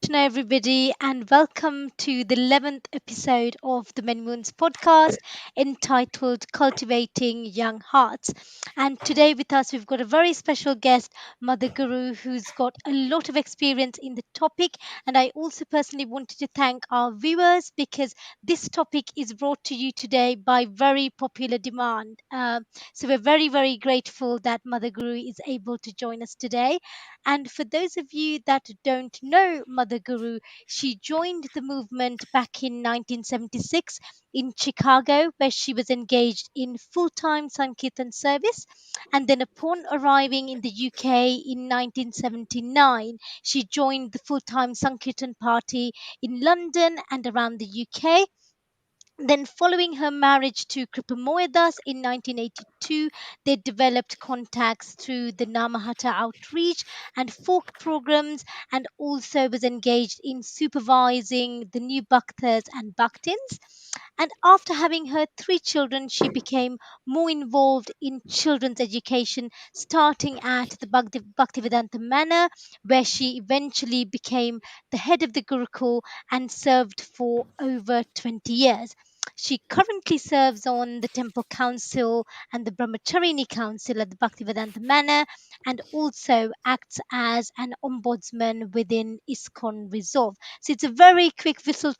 Krishna, everybody, and welcome to the 11th episode of the Many Moons podcast entitled Cultivating Young Hearts. And today with us, we've got a very special guest, Mother Guru, who's got a lot of experience in the topic. And I also personally wanted to thank our viewers because this topic is brought to you today by very popular demand. So we're very, very grateful that Mother Guru is able to join us today. And for those of you that don't know Mother Guru, she joined the movement back in 1976 in Chicago, where she was engaged in full time Sankirtan service. And then, upon arriving in the UK in 1979, she joined the full time Sankirtan party in London and around the UK. Then, following her marriage to Kripamoedas in 1982, they developed contacts through the Namahata outreach and folk programs, and also was engaged in supervising the new Bhaktas and Bhaktins. And after having her three children, she became more involved in children's education, starting at the Bhaktivedanta Manor, where she eventually became the head of the Gurukul and served for over 20 years. She currently serves on the Temple Council and the Brahmacharini Council at the Bhaktivedanta Manor, and also acts as an ombudsman within ISKCON Resolve. So it's a very quick tour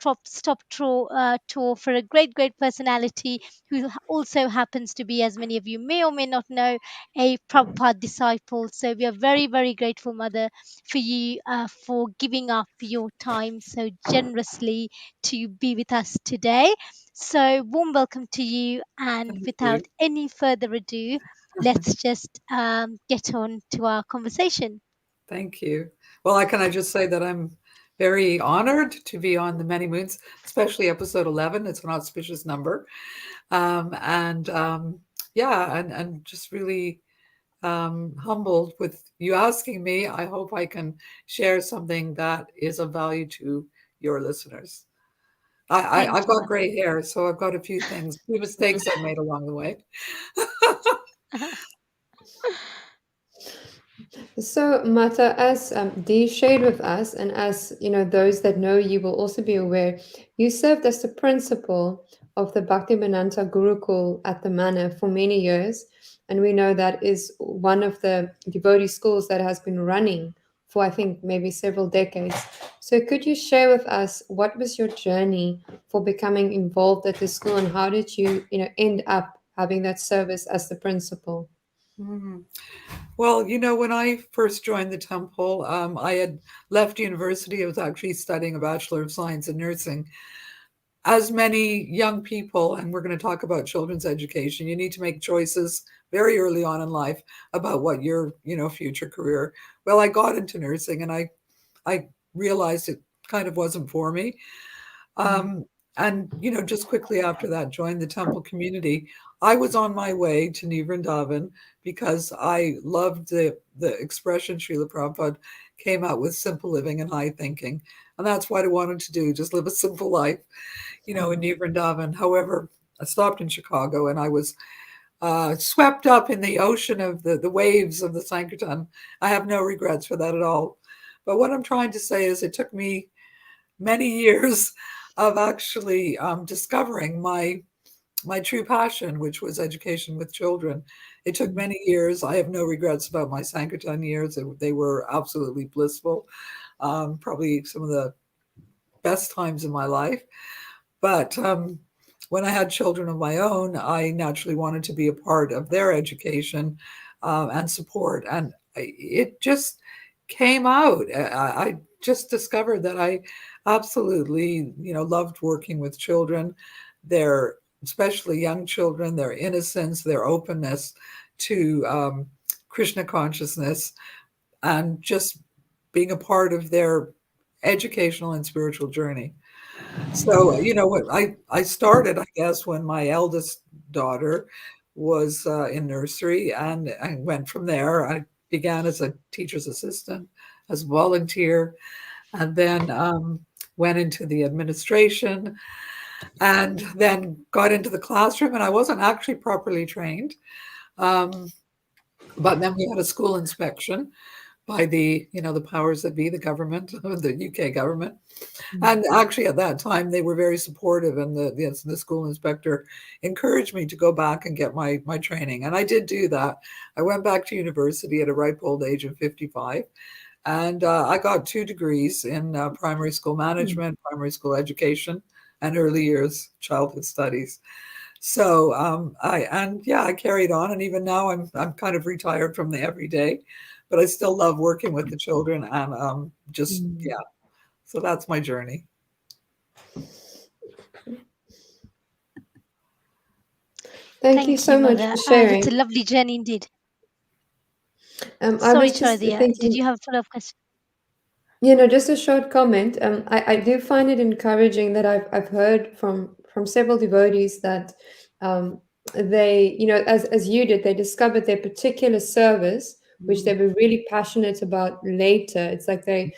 for a great, great personality who also happens to be, as many of you may or may not know, a Prabhupada disciple. So we are very, very grateful, Mother, for you for giving up your time so generously to be with us today. So, warm welcome to you. And Thank without you. any further ado, let's just get on to our conversation. Thank you. Well, I just say that I'm very honored to be on the Many Moons, especially episode 11. It's an auspicious number. Yeah, and just really humbled with you asking me. I hope I can share something that is of value to your listeners. Thank I've you, got Mother. gray hair, so I've got a few mistakes I've made along the way. So, Mata, as Dee shared with us, and as you know, those that know you will also be aware, you served as the principal of the Bhaktivedanta Gurukul at the Manor for many years, and we know that is one of the devotee schools that has been running for I think maybe several decades. So, could you share with us what was your journey for becoming involved at the school, and how did you end up having that service as the principal? Mhm. Well, when I first joined the temple, I had left university. I was actually studying a Bachelor of Science in Nursing. As many young people, and we're going to talk about children's education, you need to make choices very early on in life about what your, future career. Well, I got into nursing and I realized it kind of wasn't for me. Um, and just quickly after that, joined the temple community. I was on my way to New Vrindavan because I loved the expression Srila Prabhupada came out with: simple living and high thinking. And that's what I wanted to do, just live a simple life, in New Vrindavan. However, I stopped in Chicago and I was swept up in the ocean of the waves of the Sankirtan. I have no regrets for that at all. But what I'm trying to say is it took me many years of actually discovering my true passion, which was education with children. It took many years. I have no regrets about my Sankirtan years. They were absolutely blissful, probably some of the best times in my life. But when I had children of my own, I naturally wanted to be a part of their education and support. And it just came out. I just discovered that I absolutely, loved working with children. Their, especially young children, their innocence, their openness to Krishna consciousness, and just being a part of their educational and spiritual journey. So, what I started, I guess, when my eldest daughter was in nursery, and I went from there. I began as a teacher's assistant, as a volunteer, and then went into the administration, and then got into the classroom. And I wasn't actually properly trained, um, but then we had a school inspection, by the, the powers that be, the government, the UK government. Mm. And actually, at that time, they were very supportive, and the school inspector encouraged me to go back and get my training, and I did do that. I went back to university at a ripe old age of 55, and I got 2 degrees in primary school management, primary school education, and early years childhood studies. So I carried on, and even now I'm kind of retired from the everyday, but I still love working with the children, and just Mm. yeah. So that's my journey. Thank you Thank you, so much Mother. for And it's a sharing. lovely journey indeed. I Sorry, was just Shradia, did thinking, you have a follow-up question? just a short comment. I do find it encouraging that I've heard from several devotees that um, they, as you did, they discovered their particular service, which they Mm. were really passionate about later. It's like they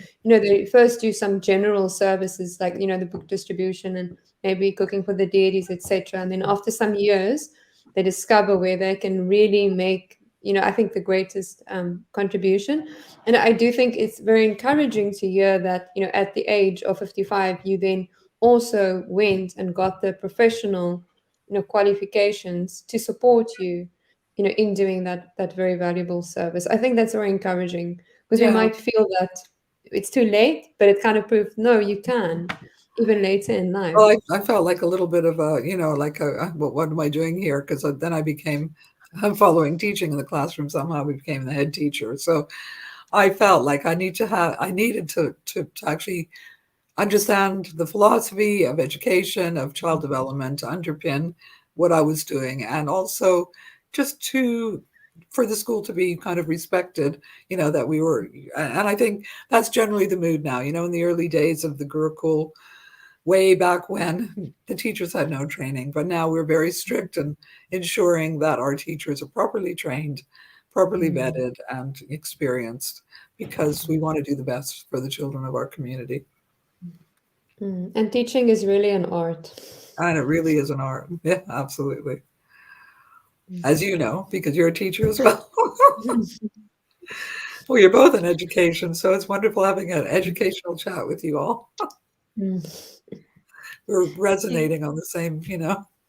first do some general services, like, the book distribution and maybe cooking for the deities, etc. And then after some years, they discover where they can really make, I think the greatest contribution. And I do think it's very encouraging to hear that, at the age of 55, you then also went and got the professional, qualifications to support you, in doing that very valuable service. I think that's very encouraging because we Yeah. might feel that it's too late, but it kind of proved no, you can, even later in life. Well, I felt like a little bit of a, like what am I doing here? Because then I became, I'm following teaching in the classroom. Somehow we became the head teacher. So I felt like I needed to actually understand the philosophy of education, of child development, to underpin what I was doing, and also just for the school to be kind of respected, that we were. And I think that's generally the mood now. In the early days of the Gurukul, way back when, the teachers had no training, but now we're very strict in ensuring that our teachers are properly trained, properly Mm. vetted, and experienced, because we want to do the best for the children of our community. Mm. And teaching is really an art. And it really is an art. Yeah, absolutely. As Mm. you know, because you're a teacher as well. Well, you're both in education, so it's wonderful having an educational chat with you all. Mm. We're resonating on the same,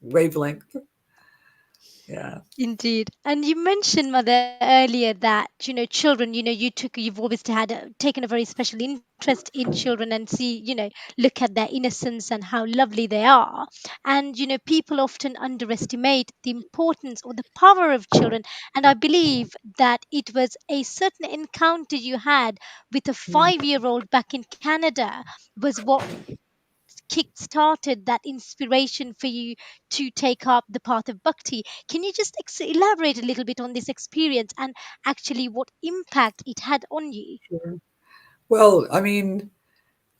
wavelength. Yeah. Indeed. And you mentioned, Mother, earlier that, children, you've always taken a very special interest in children and look at their innocence and how lovely they are. And, people often underestimate the importance or the power of children. And I believe that it was a certain encounter you had with a Mm. 5-year-old back in Canada was what kick started that inspiration for you to take up the path of bhakti. Can you just elaborate a little bit on this experience and actually what impact it had on you? Sure. Well, I mean,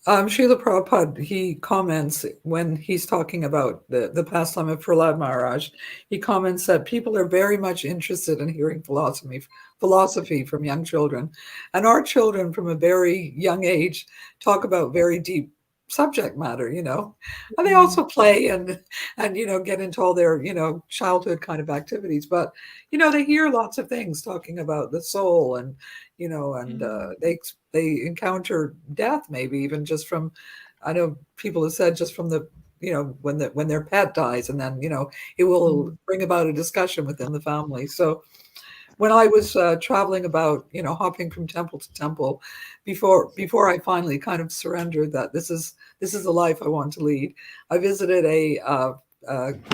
Srila Prabhupada, he comments when he's talking about the pastime of Prahlad Maharaj, he comments that people are very much interested in hearing philosophy from young children. And our children from a very young age talk about very deep subject matter, and they Mm. also play and get into all their, childhood kind of activities. But, they hear lots of things talking about the soul, and and Mm, they encounter death, maybe even just from, I know people have said, just from the, when their pet dies, and then it will Mm. bring about a discussion within the family. So when I was traveling about, hopping from temple to temple, before I finally kind of surrendered that this is the life I want to lead, I visited a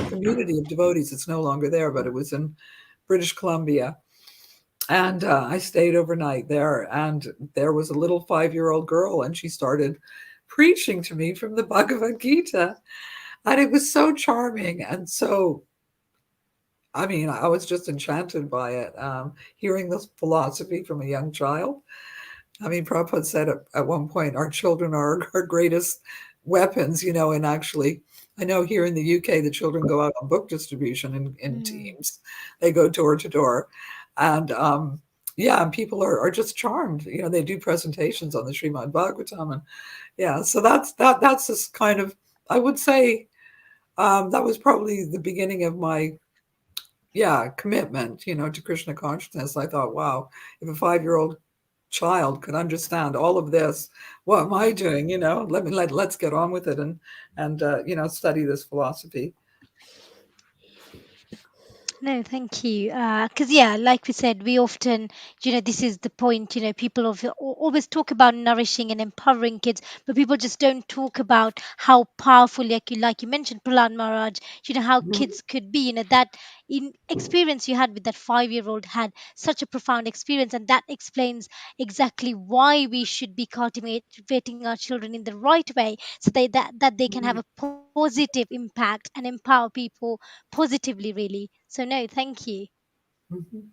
community of devotees. It's no longer there, but it was in British Columbia, and I stayed overnight there. And there was a little 5-year-old girl, and she started preaching to me from the Bhagavad Gita, and it was so charming. And so, I mean, I was just enchanted by it, hearing this philosophy from a young child. I mean, Prabhupada said at one point, our children are our greatest weapons, and actually, I know here in the UK, the children go out on book distribution in mm, teams. They go door to door. And yeah, and people are just charmed. They do presentations on the Srimad Bhagavatam. And yeah, so that's just kind of, I would say, that was probably the beginning of my, yeah, commitment, to Krishna consciousness. I thought, wow, if a 5-year-old child could understand all of this. What am I doing? Let's get on with it and study this philosophy. No, thank you. Because, yeah, like we said, we often, this is the point, people always talk about nourishing and empowering kids, but people just don't talk about how powerful, like you mentioned, Prahlad Maharaj, how Mhm. kids could be, that in experience you had with that 5-year-old had such a profound experience. And that explains exactly why we should be cultivating our children in the right way so that they can have a positive impact and empower people positively, really. So, no, thank you. Mhm.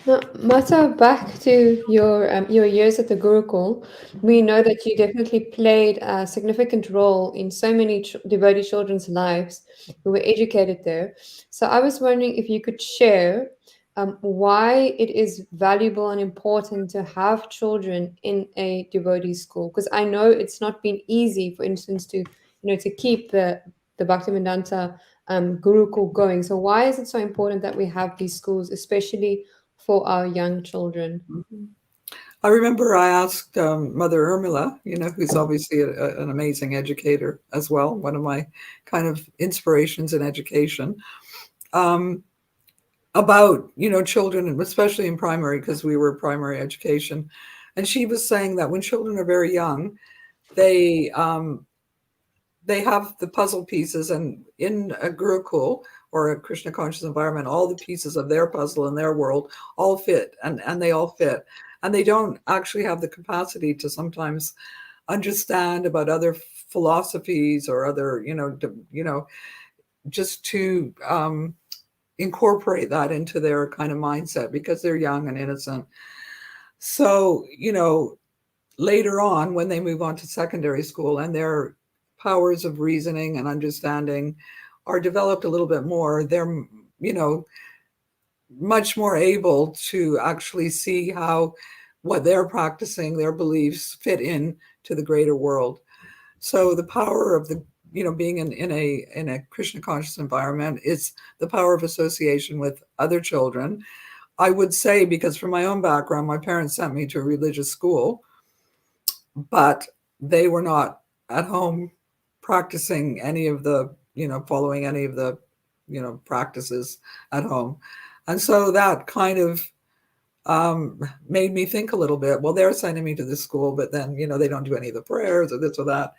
Now, Mata, back to your years at the Gurukul, we know that you definitely played a significant role in so many devotee children's lives who were educated there. So I was wondering if you could share why it is valuable and important to have children in a devotee school. Because I know it's not been easy, for instance, to keep the Bhaktivedanta Gurukul going. So why is it so important that we have these schools, especially for our young children? Mhm. I remember I asked Mother Urmila, who's obviously an amazing educator as well, one of my kind of inspirations in education, um, about, children, and especially in primary, because we were primary education. And she was saying that when children are very young, they they have the puzzle pieces, and in a Gurukul or a Krishna conscious environment, all the pieces of their puzzle in their world all fit, and they all fit. And they don't actually have the capacity to sometimes understand about other philosophies or other, just to incorporate that into their kind of mindset because they're young and innocent. So, later on, when they move on to secondary school and their powers of reasoning and understanding are developed a little bit more, they're, you know, much more able to actually see how what they're practicing, their beliefs fit in to the greater world. So the power of the, being in a Krishna conscious environment is the power of association with other children. I would say, because from my own background, my parents sent me to a religious school, but they were not at home practicing any of the, following any of the, practices at home. And so that kind of um, made me think a little bit. Well, they're sending me to this school, but then, they don't do any of the prayers or this or that.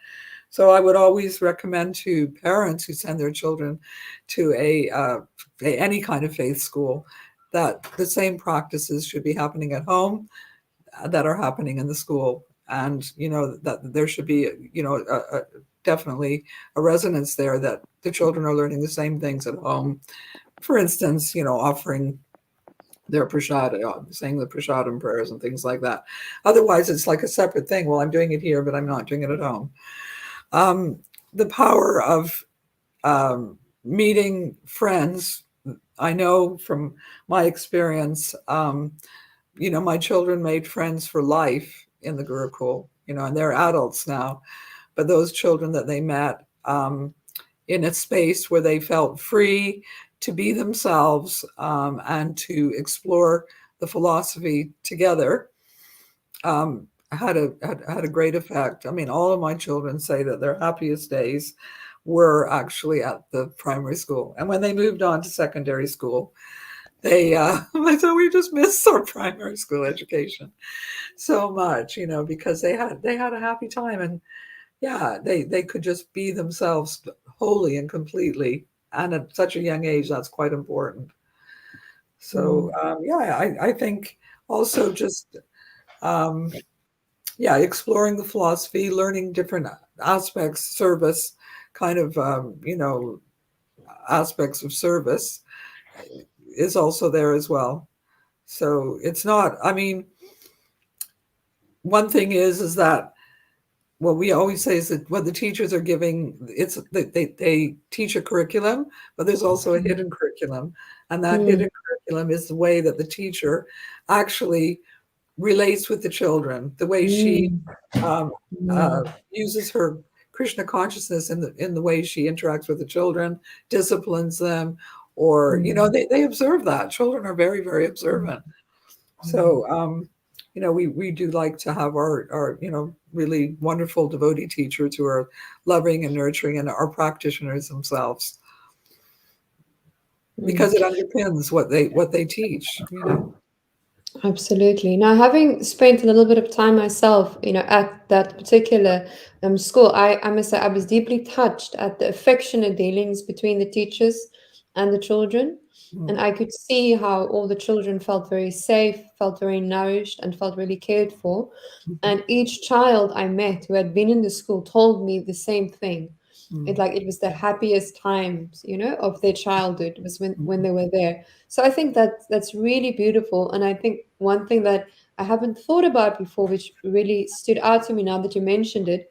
So I would always recommend to parents who send their children to any kind of faith school that the same practices should be happening at home that are happening in the school, and that there should be definitely a resonance there that the children are learning the same things at home. For instance, offering their prashad, saying the prasadam prayers and things like that. Otherwise, it's like a separate thing. Well, I'm doing it here, but I'm not doing it at home. Um, the power of meeting friends. I know from my experience, my children made friends for life in the Gurukul, and they're adults now. But those children that they met in a space where they felt free to be themselves and to explore the philosophy together had a great effect. I mean, all of my children say that their happiest days were actually at the primary school, and when they moved on to secondary school, they I thought we just missed our primary school education so much, because they had a happy time, and yeah, they could just be themselves wholly and completely, and at such a young age, that's quite important. So Mm. yeah, I think also just um, yeah, exploring the philosophy, learning different aspects, service, kind of aspects of service is also there as well. So it's not. I mean, one thing is that what we always say is that what the teachers are giving, it's they teach a curriculum, but there's also a hidden curriculum, and that Mm. hidden curriculum is the way that the teacher actually relates with the children, the way she Mm. um, uh, Mm. uses her Krishna consciousness in the way she interacts with the children, disciplines them, or Mm. they observe that children are very, very observant. Mm. So we do like to have our really wonderful devotee teachers who are loving and nurturing, and our practitioners themselves, because it Mm. underpins what they teach. Absolutely. Now, having spent a little bit of time myself, at that particular school, I must say I was deeply touched at the affectionate dealings between the teachers and the children. And I could see how all the children felt very safe, felt very nourished, and felt really cared for. And each child I met who had been in the school told me the same thing. It was the happiest times, of their childhood was when they were there. So I think that that's really beautiful. And I think one thing that I haven't thought about before, which really stood out to me now that you mentioned it,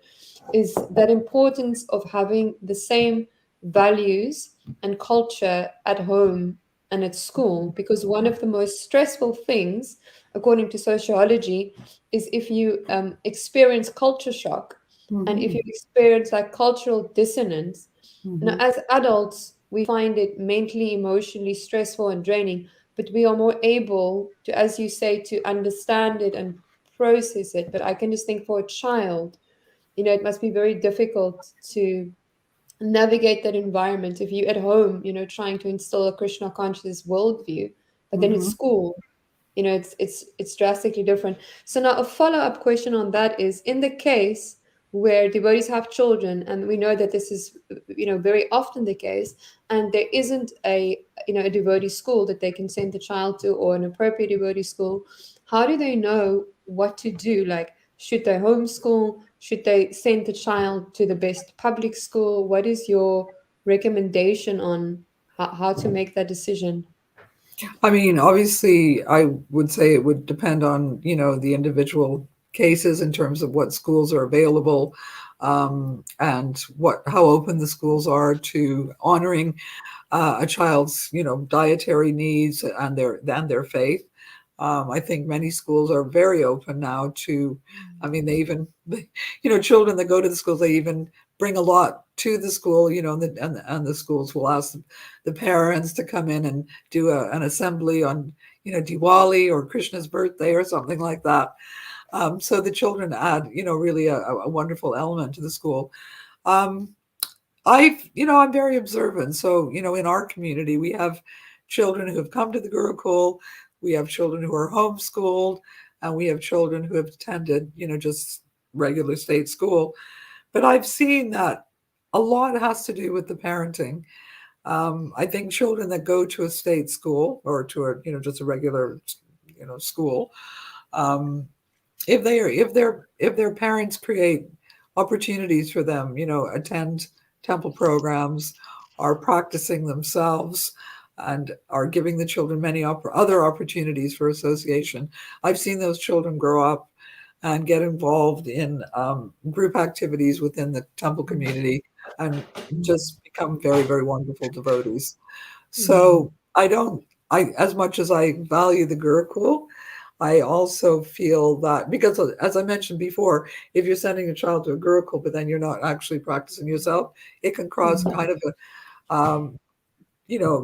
is that importance of having the same values and culture at home and at school. Because one of the most stressful things, according to sociology, is if you experience culture shock and if Hmm. you experience like cultural dissonance. Hmm. As adults, we find it mentally, emotionally stressful and draining, but we are more able to, as you say, to understand it and process it. But I can just think for a child, it must be very difficult to navigate that environment if you at home, trying to instill a Krishna conscious worldview, but then at Hmm. school, it's drastically different. So now a follow-up question on that is, in the case where devotees have children, and we know that this is very often the case, and there isn't a devotee school that they can send the child to, or an appropriate devotee school, how do they know what to do? Like, should they homeschool? Should they send the child to the best public school? What is your recommendation on how to make that decision? I mean, obviously, I would say it would depend on, the individual cases in terms of what schools are available, and how open the schools are to honoring a child's, dietary needs and their faith. I think many schools are very open now to, I mean, children that go to the schools, they even bring a lot to the school, and the schools will ask the parents to come in and do an assembly on, Diwali or Krishna's birthday or something like that. So the children add, really a wonderful element to the school. Um, I'm very observant. So, in our community, we have children who have come to the Gurukul, we have children who are homeschooled, and we have children who have attended, just regular state school. But I've seen that a lot has to do with the parenting. I think children that go to a state school or to just a regular, school, um, if their parents create opportunities for them, attend temple programs, are practicing themselves, and are giving the children many other opportunities for association. I've seen those children grow up and get involved in group activities within the temple community and just become very, very wonderful devotees. So as much as I value the Gurukul, I also feel that, because as I mentioned before, if you're sending a child to a Gurukul, but then you're not actually practicing yourself, it can cause kind of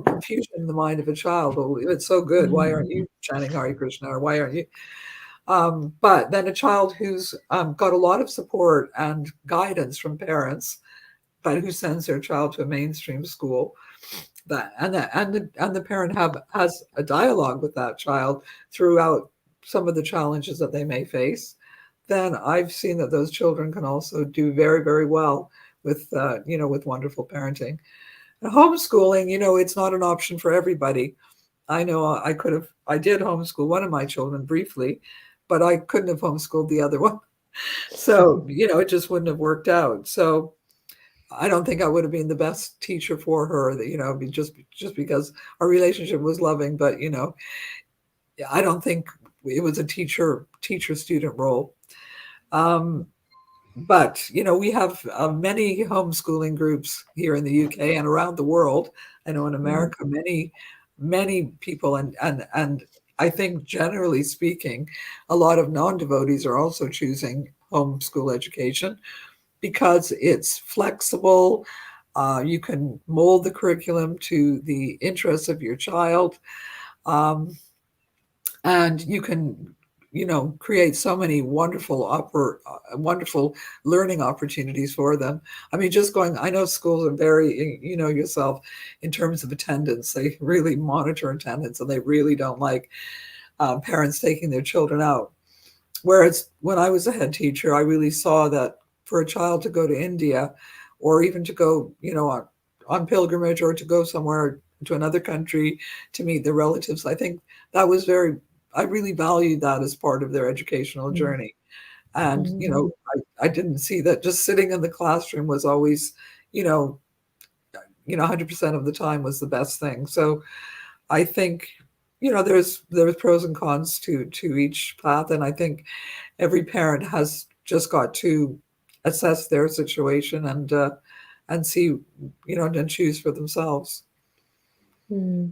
confusion in the mind of a child. Well, if it's so good, why aren't you chanting Hare Krishna, or why aren't you? But then a child who's got a lot of support and guidance from parents, but who sends their child to a mainstream school, and the parent has a dialogue with that child throughout some of the challenges that they may face, then I've seen that those children can also do very, very well with wonderful parenting. And homeschooling, it's not an option for everybody. I know I did homeschool one of my children briefly, but I couldn't have homeschooled the other one. So, it just wouldn't have worked out. So I don't think I would have been the best teacher for her, just because our relationship was loving, but I don't think it was a teacher student role. Um, but we have many homeschooling groups here in the UK and around the world. I know in America, many people, and I think generally speaking, a lot of non-devotees are also choosing homeschool education because it's flexible. You can mold the curriculum to the interests of your child, um, and you can create so many wonderful learning opportunities for them. I mean, just going, I know schools are very, yourself, in terms of attendance, they really monitor attendance, and they really don't like parents taking their children out. Whereas when I was a head teacher, I really saw that for a child to go to India, or even to go, on pilgrimage, or to go somewhere to another country to meet their relatives, I think that was I really valued that as part of their educational Mm. journey. And, Mm. I didn't see that just sitting in the classroom was always, you know, 100% of the time was the best thing. So I think, there's pros and cons to each path. And I think every parent has just got to assess their situation and see, and choose for themselves. Mm.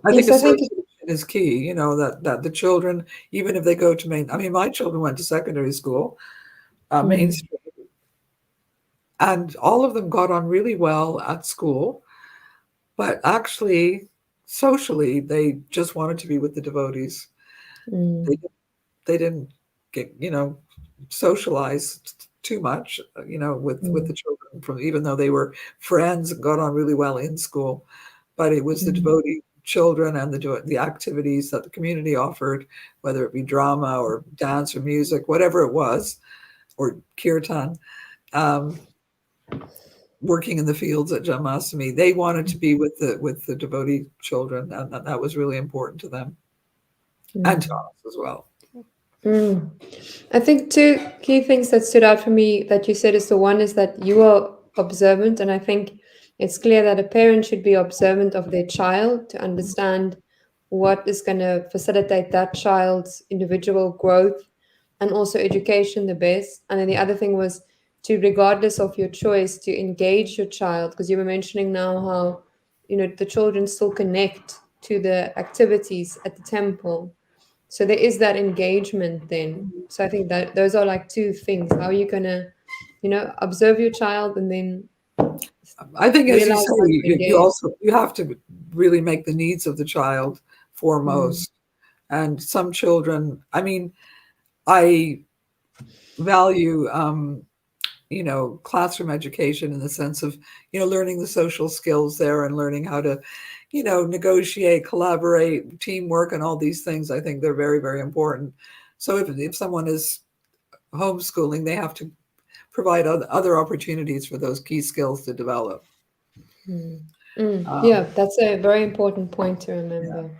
I think Yes, I think. association is key, that the children, even if they go to I mean, my children went to secondary school, Mm. mainstream, and all of them got on really well at school, but actually, socially, they just wanted to be with the devotees. Mm. They, they didn't get, socialize too much, with Mm. the children, from even though they were friends and got on really well in school. But it was the Mm. devotee children and the activities that the community offered, whether it be drama or dance or music, whatever it was, or kirtan, um, working in the fields at Janmashtami. They wanted to be with the devotee children, and that was really important to them and to Mm. us as well. Mm. I think two key things that stood out for me that you said is the one is that you are observant, and I think it's clear that a parent should be observant of their child to understand what is going to facilitate that child's individual growth and also education the best. And then the other thing was to, regardless of your choice, to engage your child, because you were mentioning now how the children still connect to the activities at the temple, so there is that engagement then. So I think that those are like two things. How are you gonna, observe your child and then I think, as you realize say, how to you engage. also you have to really make the needs of the child Mm. foremost. And some children, I mean, I value, classroom education in the sense of, learning the social skills there and learning how to, negotiate, collaborate, teamwork, and all these things. I think they're very, very important. So if someone is homeschooling, they have to provide other opportunities for those key skills to develop. Mm. Mm. Yeah, Um, that's a very important point to yeah. remember.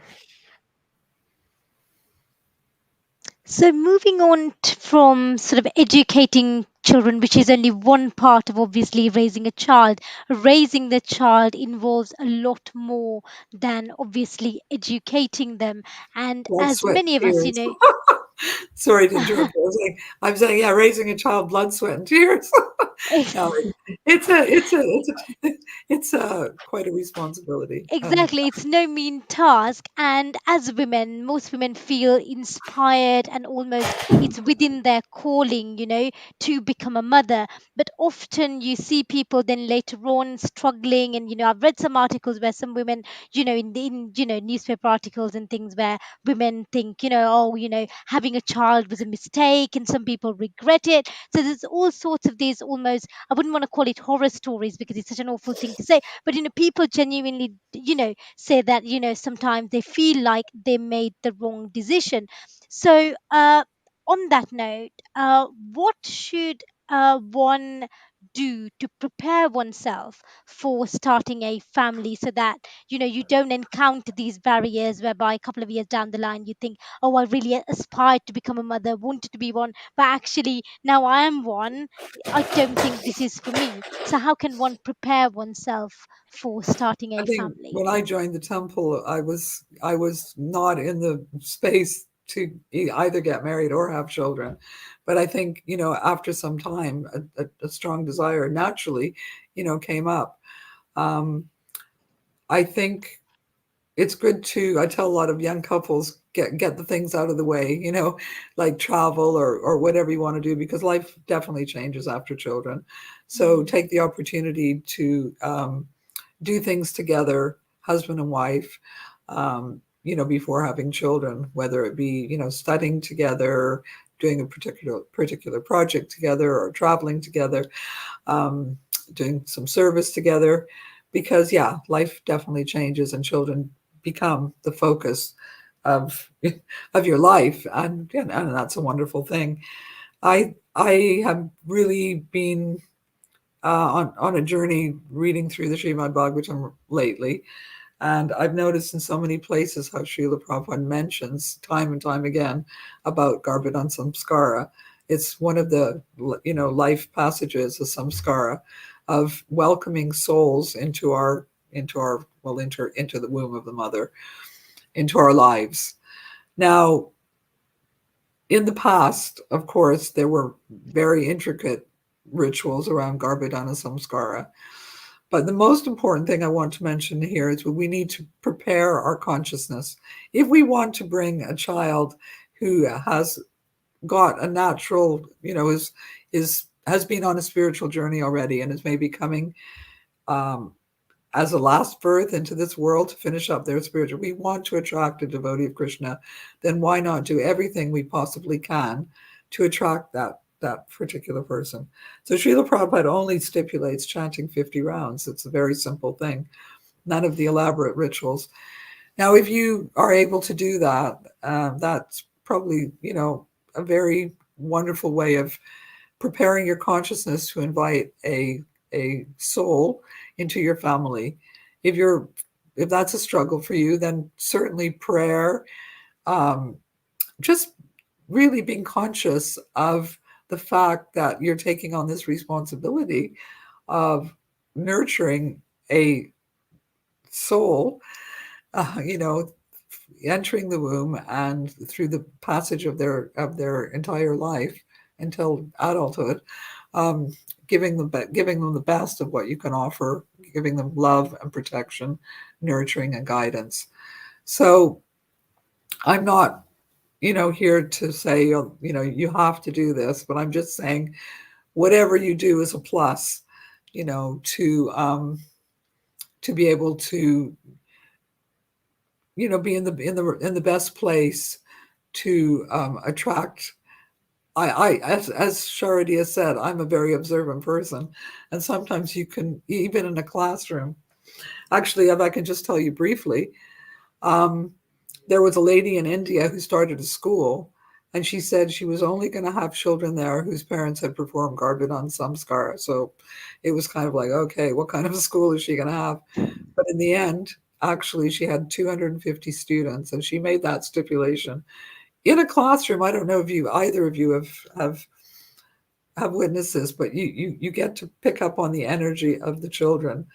So, moving on from sort of educating children, which is only one part of obviously raising the child involves a lot more than obviously educating them. And Blood, as sweat, many of us, tears. Sorry to interrupt. I'm saying, yeah, raising a child, blood, sweat, and tears. No, it's quite a responsibility. exactly, it's no mean task. And as women, most women feel inspired and almost it's within their calling, to become a mother. But often you see people then later on struggling. And, I've read some articles where some women, in newspaper articles and things where women think, oh, having a child was a mistake, and some people regret it. So there's all sorts of these almost, I wouldn't want to call it horror stories because it's such an awful thing to say, but people genuinely say that sometimes they feel like they made the wrong decision. So on that note, what should one do to prepare oneself for starting a family, so that you don't encounter these barriers whereby a couple of years down the line you think, oh, I really aspired to become a mother, wanted to be one, but actually now I am one. I don't think this is for me. So how can one prepare oneself for starting I a think family? when I joined the temple, I was not in the space to either get married or have children. But I think, after some time, a strong desire naturally, came up. Um, I think it's good to, I tell a lot of young couples, get the things out of the way, like travel or whatever you want to do, because life definitely changes after children. So Mm. take the opportunity to do things together, husband and wife. before having children, whether it be, studying together, doing a particular project together, or traveling together, um, doing some service together, because yeah, life definitely changes and children become the focus of of your life, and that's a wonderful thing. I have really been on a journey reading through the Srimad Bhagavatam lately, and I've noticed in so many places how Srila Prabhupada mentions time and time again about Garbhadan Samskara. It's one of the life passages of samskara, of welcoming souls into the womb of the mother, into our lives. Now, in the past, of course, there were very intricate rituals around Garbhadana Samskara. But the most important thing I want to mention here is we need to prepare our consciousness. If we want to bring a child who has got a natural, is has been on a spiritual journey already and is maybe coming um, as a last birth into this world to finish up their spiritual, we want to attract a devotee of Krishna, then why not do everything we possibly can to attract that particular person? So Srila Prabhupada only stipulates chanting 50 rounds. It's a very simple thing, none of the elaborate rituals. Now, if you are able to do that, that's probably, a very wonderful way of preparing your consciousness to invite a soul into your family. If you're if that's a struggle for you, then certainly prayer, um, just really being conscious of the fact that you're taking on this responsibility of nurturing a soul, uh, you know, entering the womb and through the passage of their entire life until adulthood, um, giving them the best of what you can offer, giving them love and protection, nurturing and guidance. So I'm not, here to say, you have to do this, but I'm just saying whatever you do is a plus, to be able to, be in the best place to attract. As Sharadia said, I'm a very observant person, and sometimes you can, even in a classroom. Actually, if I can just tell you briefly, um, there was a lady in India who started a school, and she said she was only going to have children there whose parents had performed Garbhadan Samskara. So it was kind of like, okay, what kind of a school is she going to have? But in the end, actually, she had 250 students, and she made that stipulation in a classroom. I don't know if either of you have witnessed this, but you get to pick up on the energy of the children,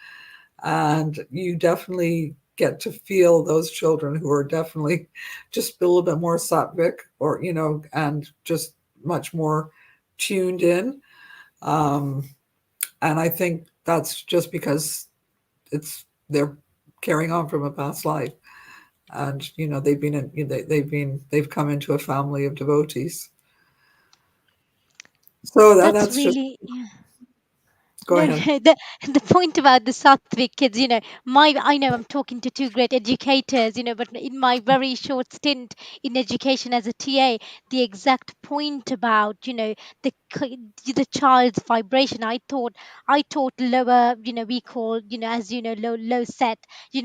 and you definitely get to feel those children who are definitely just a little bit more sattvic, or and just much more tuned in. um, and I think that's just because they're carrying on from a past life, and they've come into a family of devotees. So That's that's just. really, yeah. Go No, ahead. no, the point about the Sattvic kids, I know I'm talking to two great educators, but in my very short stint in education as a TA, the exact point about, the child's vibration, I taught lower, we call, as low set,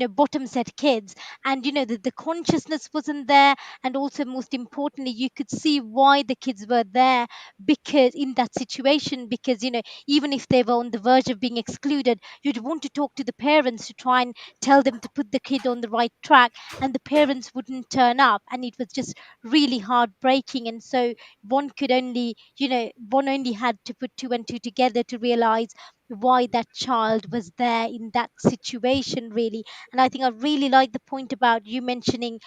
bottom set kids, and the consciousness wasn't there, and also most importantly, you could see why the kids were there, because in that situation, because even if they were on the verge of being excluded, you'd want to talk to the parents to try and tell them to put the kid on the right track, and the parents wouldn't turn up, and it was just really heartbreaking. And so one only had to put two and two together to realize why that child was there in that situation, really. And I think I really like the point about you mentioning,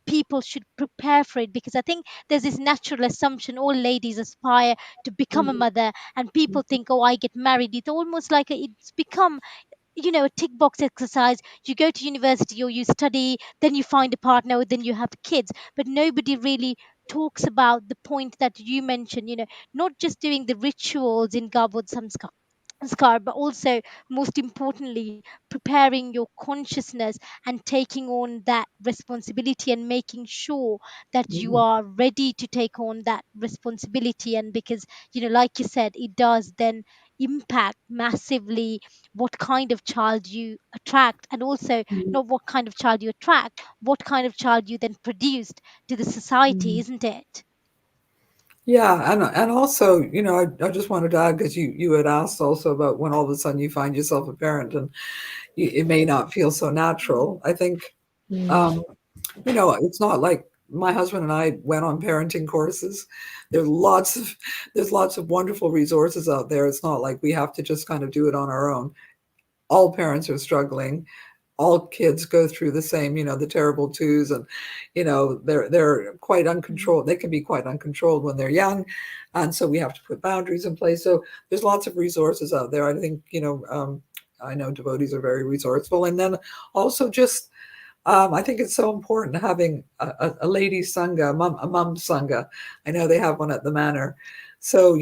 people should prepare for it, because I think there's this natural assumption all ladies aspire to become a Mhm. mother, and people think, oh, I get married, it's almost like it's become, a tick box exercise. You go to university or you study, then you find a partner, then you have kids, but nobody really talks about the point that you mentioned, not just doing the rituals in Garbod Samskar, Scar, but also most importantly, preparing your consciousness and taking on that responsibility and making sure that you Mhm. are ready to take on that responsibility. And because, like you said, it does then impact massively what kind of child you attract, and also not what kind of child you attract, what kind of child you then produced to the society, Mm. isn't it? Yeah, and also, I just wanted to add because you had asked also about when all of a sudden you find yourself a parent and it may not feel so natural. I think, Mm. um, it's not like my husband and I went on parenting courses. There's lots of there's lots of wonderful resources out there. It's not like we have to just kind of do it on our own. All parents are struggling. All kids go through the same, the terrible twos, and they're quite uncontrolled. They can be quite uncontrolled when they're young, and so we have to put boundaries in place. So there's lots of resources out there. I think I know devotees are very resourceful, and then also just I think it's so important having a lady sangha, a mum sangha. I know they have one at the manor, so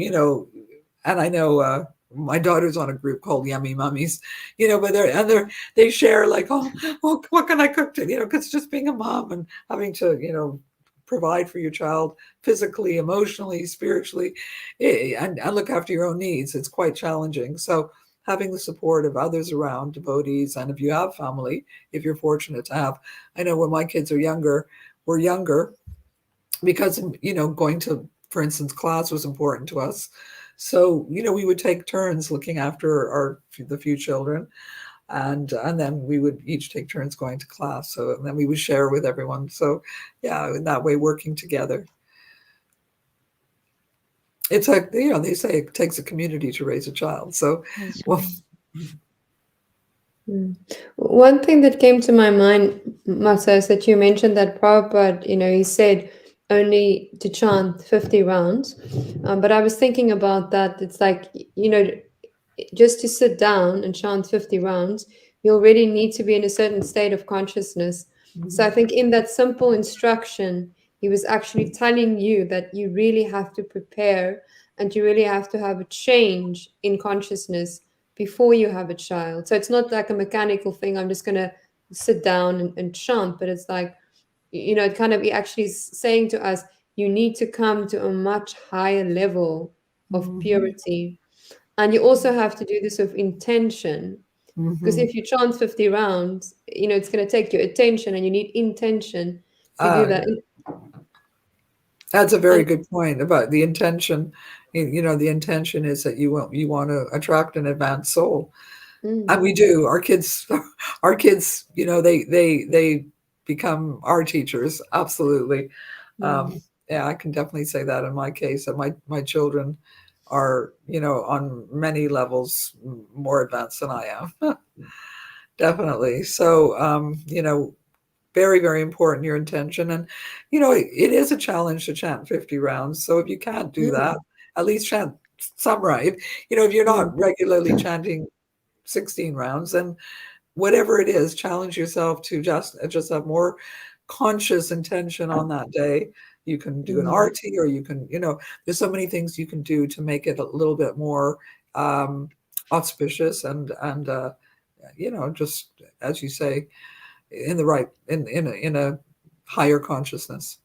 and I know my daughter's on a group called Yummy Mummies, but they share like, oh, what can I cook to, because just being a mom and having to, provide for your child physically, emotionally, spiritually, and look after your own needs, it's quite challenging. So having the support of others around, devotees, and if you have family, if you're fortunate to have. I know when my kids are younger, were younger, because going to, for instance, class was important to us. So we would take turns looking after the few children, and then we would each take turns going to class. So and then we would share with everyone. So yeah, in that way, working together. It's like they say it takes a community to raise a child. So That's well, true. Mm. One thing that came to my mind, Masa, is that you mentioned that Prabhupada, he said only to chant 50 rounds. But I was thinking about that. It's like, just to sit down and chant 50 rounds, you already need to be in a certain state of consciousness. So I mhm, think in that simple instruction, he was actually telling you that you really have to prepare and you really have to have a change in consciousness before you have a child. So it's not like a mechanical thing. I'm just going to sit down and chant, but it's like, it kind of actually is saying to us, you need to come to a much higher level of mhm, purity, and you also have to do this with intention. Because mhm. if you chant 50 rounds, it's going to take your attention and you need intention to do Uh, that. That's a very And good point about the intention. The intention is that you want to attract an advanced soul, and mm, we do. Our kids, our kids, they become our teachers. Absolutely. mm, Yeah, I can definitely say that in my case. That my children are, on many levels more advanced than I am. Definitely. So, very, very important, your intention. And, it is a challenge to chant 50 rounds. So if you can't do that, mm, at least chant some, right? If you're mm. not regularly chanting 16 rounds, then whatever it is, challenge yourself to just have more conscious intention on that day. You can do an Mm. RT, or you can, there's so many things you can do to make it a little bit more um, auspicious and just as you say, in the right in a higher consciousness.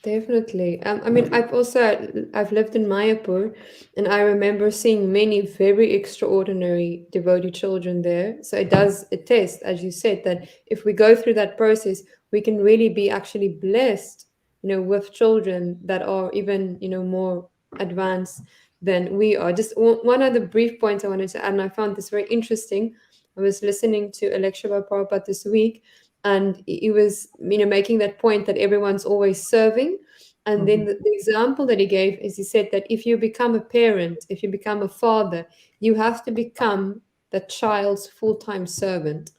Definitely. I mean, I've lived in Mayapur, and I remember seeing many very extraordinary devotee children there. So it does attest, as you said, that if we go through that process, we can really be actually blessed, with children that are even, more advanced than we are. Just one other brief point I wanted to add, and I found this very interesting. I was listening to a lecture by Prabhupada this week, and he was making that point that everyone's always serving. And then Mhm. the example that he gave is, he said that if you become a parent, if you become a father, you have to become the child's full-time servant.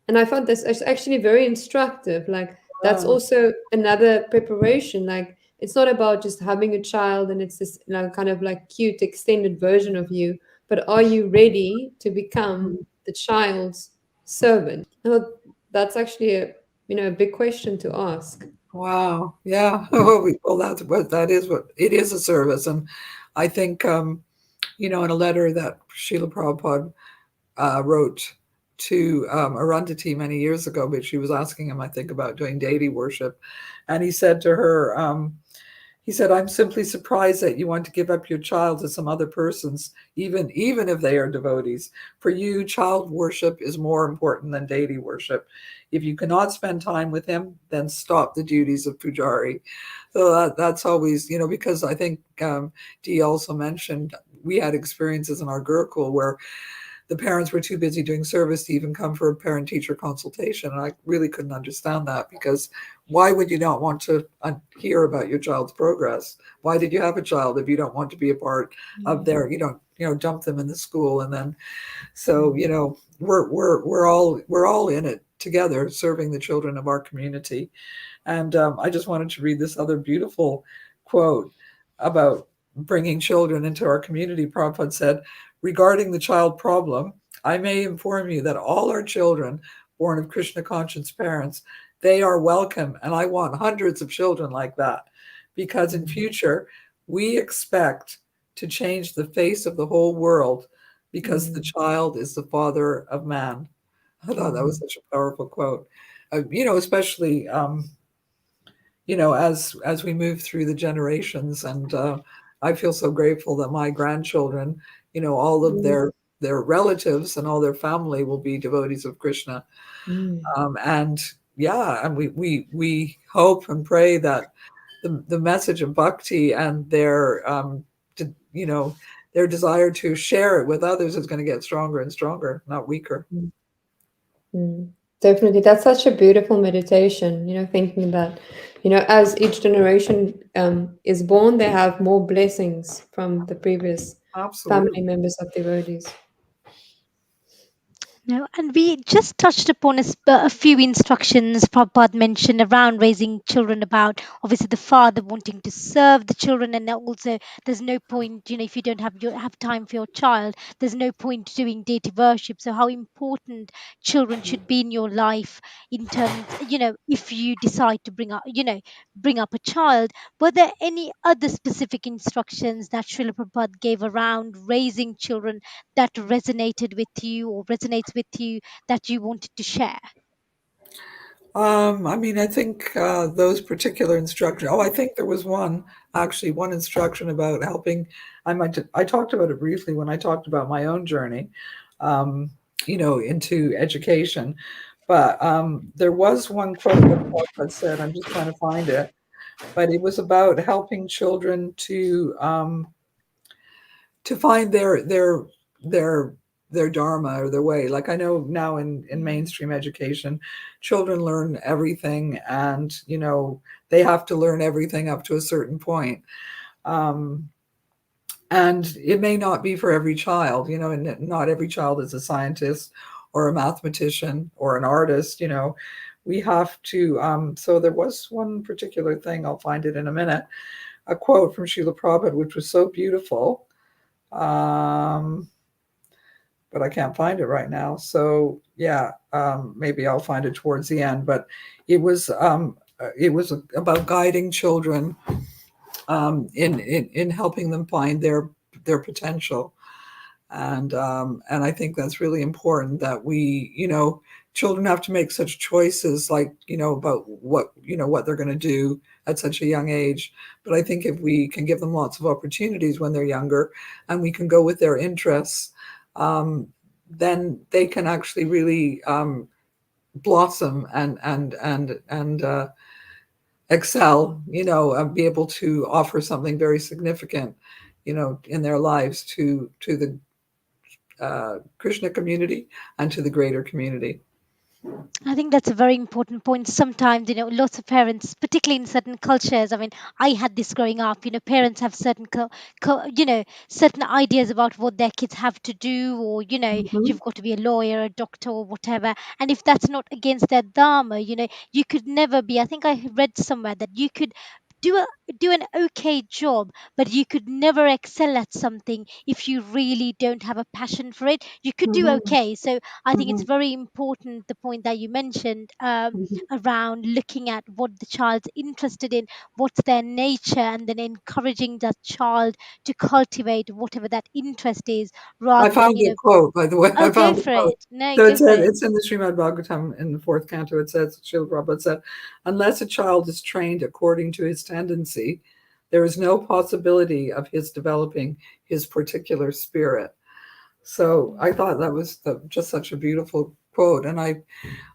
And I found this actually very instructive. Like, that's Wow. also another preparation. Like, it's not about just having a child and it's this, kind of like cute extended version of you, but are you ready to become the child's servant? Well, that's actually a big question to ask. Wow. Yeah. Well, that's what that is. What it is, a service. And I think In a letter that Srila Prabhupada wrote to Arundhati many years ago, but she was asking him, I think, about doing deity worship. And he said to her, he said, I'm simply surprised that you want to give up your child to some other persons, even if they are devotees. For you, child worship is more important than deity worship. If you cannot spend time with him, then stop the duties of pujari. So that's always, because I think Dee also mentioned we had experiences in our Gurukul where the parents were too busy doing service to even come for a parent teacher consultation. And I really couldn't understand that, because why would you not want to hear about your child's progress? Why did you have a child if you don't want to be a part of Mm, their, dump them in the school? And then, so, mm, we're all in it together, serving the children of our community. And I just wanted to read this other beautiful quote about bringing children into our community. Prabhupada said, regarding the child problem, I may inform you that all our children born of Krishna conscious parents, they are welcome. And I want hundreds of children like that, because in mm, future, we expect to change the face of the whole world, because the mm, child is the father of man. I thought that was mm, such a powerful quote. Especially as we move through the generations. And I feel so grateful that my grandchildren, all of mm, their relatives and all their family will be devotees of Krishna. mm, And yeah, and we hope and pray that the message of bhakti and their desire to share it with others is going to get stronger and stronger, not weaker. mm, mm. Definitely, that's such a beautiful meditation. Thinking that, as each generation is born, they have more blessings from the previous Absolutely. family members of devotees. No, and we just touched upon a few instructions Prabhupada mentioned around raising children, about obviously the father wanting to serve the children, and that also there's no point, if you don't have time for your child, there's no point doing deity worship. So how important children should be in your life, in terms, if you decide to bring up a child. Were there any other specific instructions that Srila Prabhupada gave around raising children that resonated with you or resonates with you, that you wanted to share? I mean, I think those particular instructions. Oh, I think there was one instruction about helping. I talked about it briefly when I talked about my own journey, um, into education. But there was one quote that Prabhupada said. I'm just trying to find it, but it was about helping children to find their their dharma or their way. Like, I know now in Mm. mainstream education, children learn everything, and they have to learn everything up to a certain point. um, and it may not be for every child, and not every child is a scientist or a mathematician or an artist. We have to, so there was one particular thing, I'll find it in a minute, a quote from Srila Prabhupada, which was so beautiful. um, but I can't find it right now. So yeah, maybe I'll find it towards the end. But it was about guiding children, in helping them find their potential. And I think that's really important, that children have to make such choices, like, about what they're going to do at such a young age. But I think if we can give them lots of opportunities when they're younger, and we can go with their interests, um, then they can actually really blossom and excel, and be able to offer something very significant, in their lives, to the Krishna community and to the greater community. I think that's a very important point. Sometimes, lots of parents, particularly in certain cultures, I mean, I had this growing up, parents have certain, certain ideas about what their kids have to do, or, Mhm. you've got to be a lawyer, a doctor, or whatever. And if that's not against their dharma, you could never be. I think I read somewhere that you could do a do an okay job, but you could never excel at something if you really don't have a passion for it. You could do Mhm, okay. So I think it's mhm, very important, the point that you mentioned, mhm. around looking at what the child's interested in, what's their nature, and then encouraging that child to cultivate whatever that interest is, I rather than, found the quote, by the way. oh, I go found the for quote. it. No, So it go for said, it. it's in the Srimad Bhagavatam in the fourth canto. It says, Srila Prabhupada said, unless a child is trained according to his tendency, there is no possibility of his developing his particular spirit. So I thought that was just such a beautiful quote, and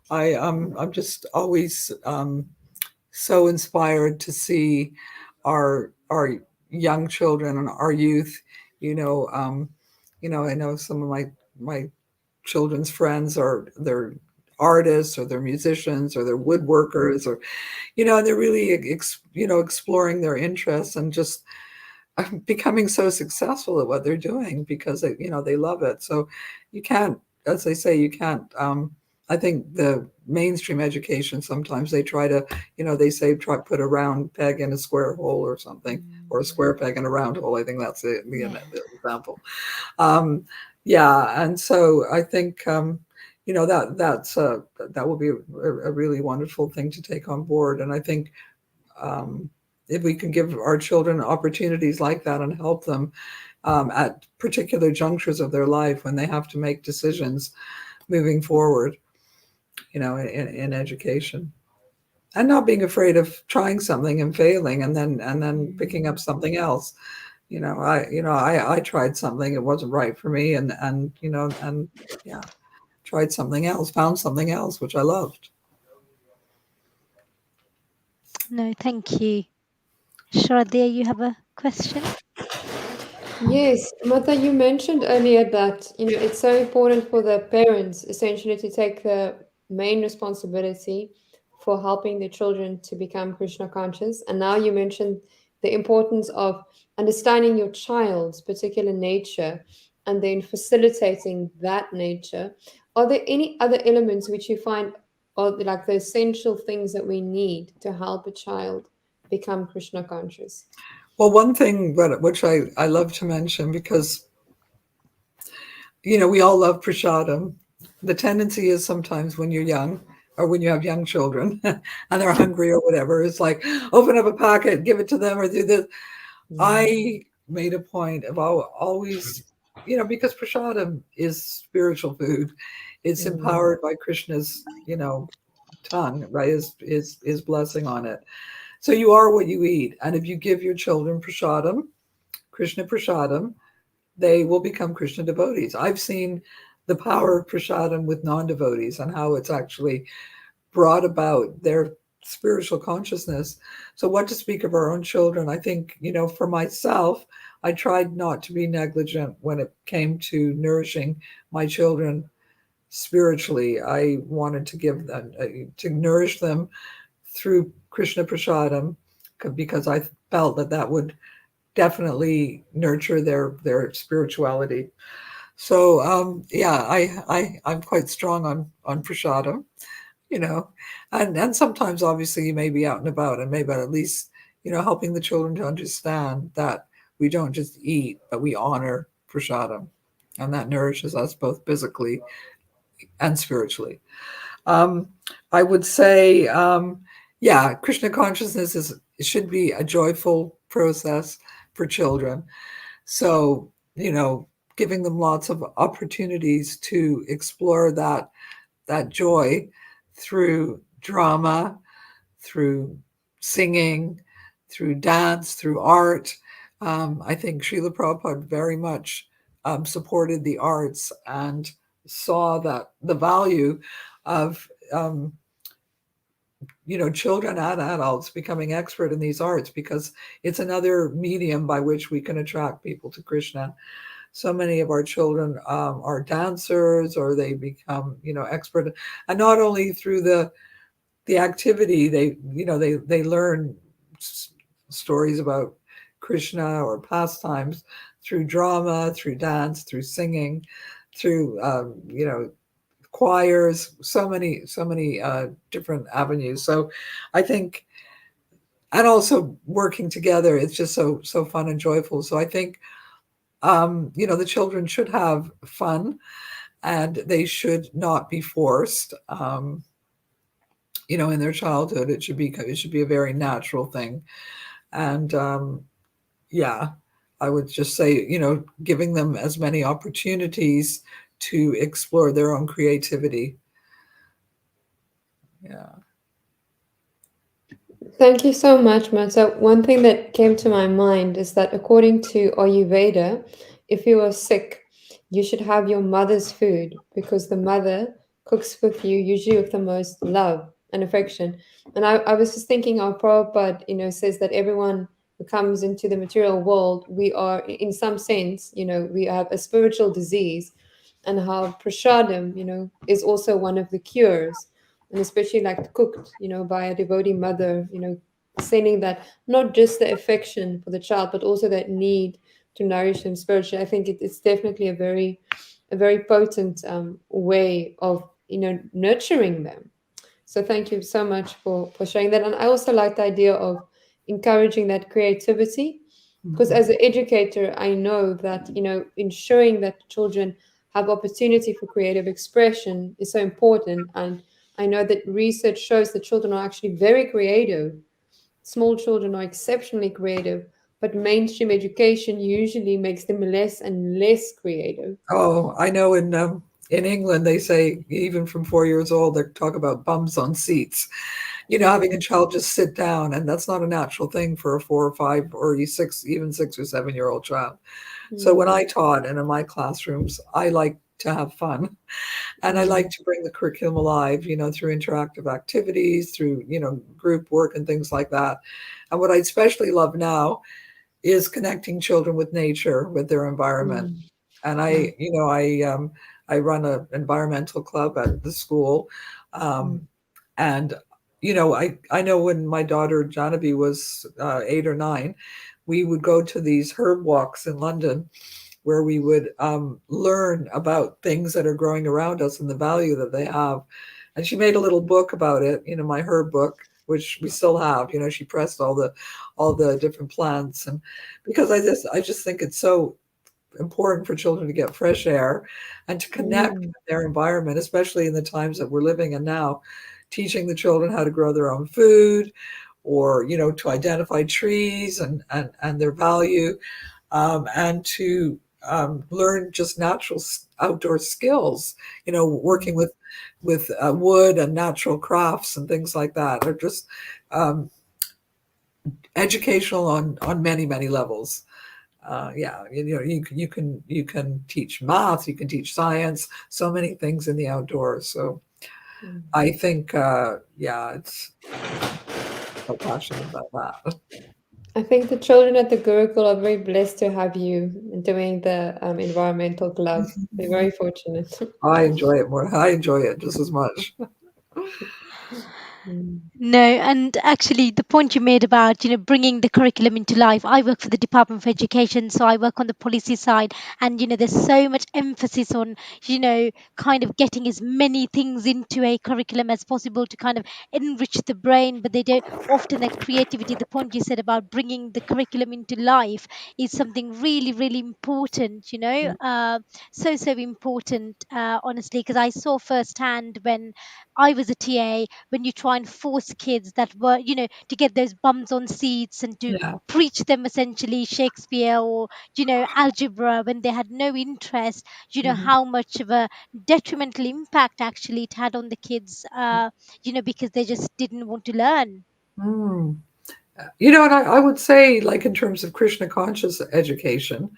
I'm just always so inspired to see our young children and our youth. You know, I know some of my children's friends are they're artists or they're musicians or they're woodworkers or they're really exploring their interests and just becoming so successful at what they're doing because they love it. So you can't, as they say, you can't. I think the mainstream education sometimes they try to, they say try put a round peg in a square hole or something, or a square peg in a round hole. I think that's Yeah. the example. Um, yeah, and so I think that will be a really wonderful thing to take on board, and I think um, if we can give our children opportunities like that and help them at particular junctures of their life when they have to make decisions moving forward, in education, and not being afraid of trying something and failing and then picking up something else. I tried something, it wasn't right for me, and yeah, tried something else, found something else which I loved. No, thank you. Shraddha, you have a question? Yes, Mata, you mentioned earlier that it's so important for the parents essentially to take the main responsibility for helping their children to become Krishna conscious. And now you mentioned the importance of understanding your child's particular nature and then facilitating that nature. Are there any other elements which you find are like the essential things that we need to help a child become Krishna conscious? Well, one thing which I love to mention, because we all love prasadam. The tendency is sometimes when you're young or when you have young children and they're hungry or whatever, it's like open up a packet, give it to them, or do this. I made a point of always, because prasadam is spiritual food. It's Mm. empowered by Krishna's, tongue, right? His blessing on it. So you are what you eat. And if you give your children prasadam, Krishna prasadam, they will become Krishna devotees. I've seen the power of prasadam with non-devotees and how it's actually brought about their spiritual consciousness. So what to speak of our own children? I think, for myself, I tried not to be negligent when it came to nourishing my children spiritually. I wanted to give them, to nourish them through Krishna prasadam, because I felt that would definitely nurture their spirituality. So yeah, I'm quite strong on prasadam, you know, and sometimes obviously you may be out and about and maybe at least helping the children to understand that we don't just eat, but we honor prasadam, and that nourishes us both physically and spiritually. Um, I would say, yeah, Krishna consciousness should be a joyful process for children. So, giving them lots of opportunities to explore that joy through drama, through singing, through dance, through art. I think Srila Prabhupada very much supported the arts and saw that the value of children and adults becoming expert in these arts, because it's another medium by which we can attract people to Krishna. So many of our children are dancers, or they become expert, and not only through the activity, they learn stories about Krishna or pastimes through drama, through dance, through singing, through choirs, so many different avenues. So I think and also working together. It's just so fun and joyful. So I think the children should have fun, and they should not be forced. In their childhood, it should be a very natural thing. And yeah, I would just say, giving them as many opportunities to explore their own creativity. Yeah. Thank you so much, Mata. One thing that came to my mind is that according to Ayurveda, if you are sick, you should have your mother's food because the mother cooks with you, usually with the most love and affection. And I was just thinking how Prabhupada, says that everyone who comes into the material world, we are, in some sense, we have a spiritual disease, and how prasadam, is also one of the cures, and especially like cooked, by a devotee mother, sending that not just the affection for the child, but also that need to nourish them spiritually. I think it's definitely a very potent way of nurturing them. So thank you so much for sharing that. And I also like the idea of encouraging that creativity, because Mhm. as an educator, I know that ensuring that children have opportunity for creative expression is so important. And I know that research shows that children are actually very creative. Small children are exceptionally creative, but mainstream education usually makes them less and less creative. Oh, I know in England they say even from 4 years old they talk about bums on seats. Having Mm, a child just sit down, and that's not a natural thing for a 4 or 5 or even 6 or 7 year old child. So when mm, I taught and in my classrooms, I like to have fun, and I like mm, to bring the curriculum alive, through interactive activities, through, group work and things like that. And what I especially love now is connecting children with nature, with their environment. mm, And mm, I run an environmental club at the school, mm, um, and I know when my daughter Janabi was 8 or 9, we would go to these herb walks in London where we would learn about things that are growing around us and the value that they have. And she made a little book about it, my herb book, which we still have. She pressed all the different plants, and because I just think it's so important for children to get fresh air and to connect mm, with their environment, especially in the times that we're living in now. Teaching the children how to grow their own food, or to identify trees and their value, and to learn just natural outdoor skills. Working mm. with wood and natural crafts and things like that are just um, educational on many levels. Yeah, you can teach math, you can teach science, so many things in the outdoors. So Mm. I think, yeah, I'm so passionate about that. I think the children at the Gurukul are very blessed to have you doing the environmental club. They're very fortunate. I enjoy it more. I enjoy it just as much. Mm, No, and actually, the point you made about bringing the curriculum into life. I work for the Department of Education, so I work on the policy side, and there's so much emphasis on kind of getting as many things into a curriculum as possible to kind of enrich the brain. But they don't often that creativity. The point you said about bringing the curriculum into life is something really, really important. So important, honestly, because I saw firsthand when I was a TA, when you try and force kids that were, to get those bums on seats and to Yeah. preach them essentially Shakespeare or, algebra when they had no interest, Mhm. how much of a detrimental impact actually it had on the kids, because they just didn't want to learn. Mm. And I would say, like in terms of Krishna conscious education,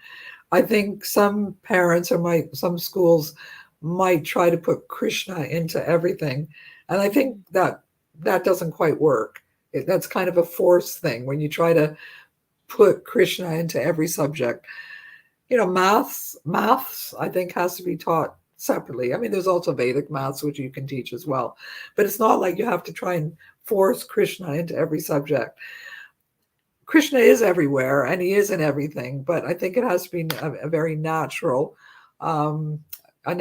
I think some parents or some schools might try to put Krishna into everything, and I think Mm, that doesn't quite work. That's kind of a forced thing when you try to put Krishna into every subject. Maths, I think has to be taught separately. I mean, there's also Vedic maths, which you can teach as well, but it's not like you have to try and force Krishna into every subject. Krishna is everywhere and he is in everything, but I think it has to be a very natural, um, a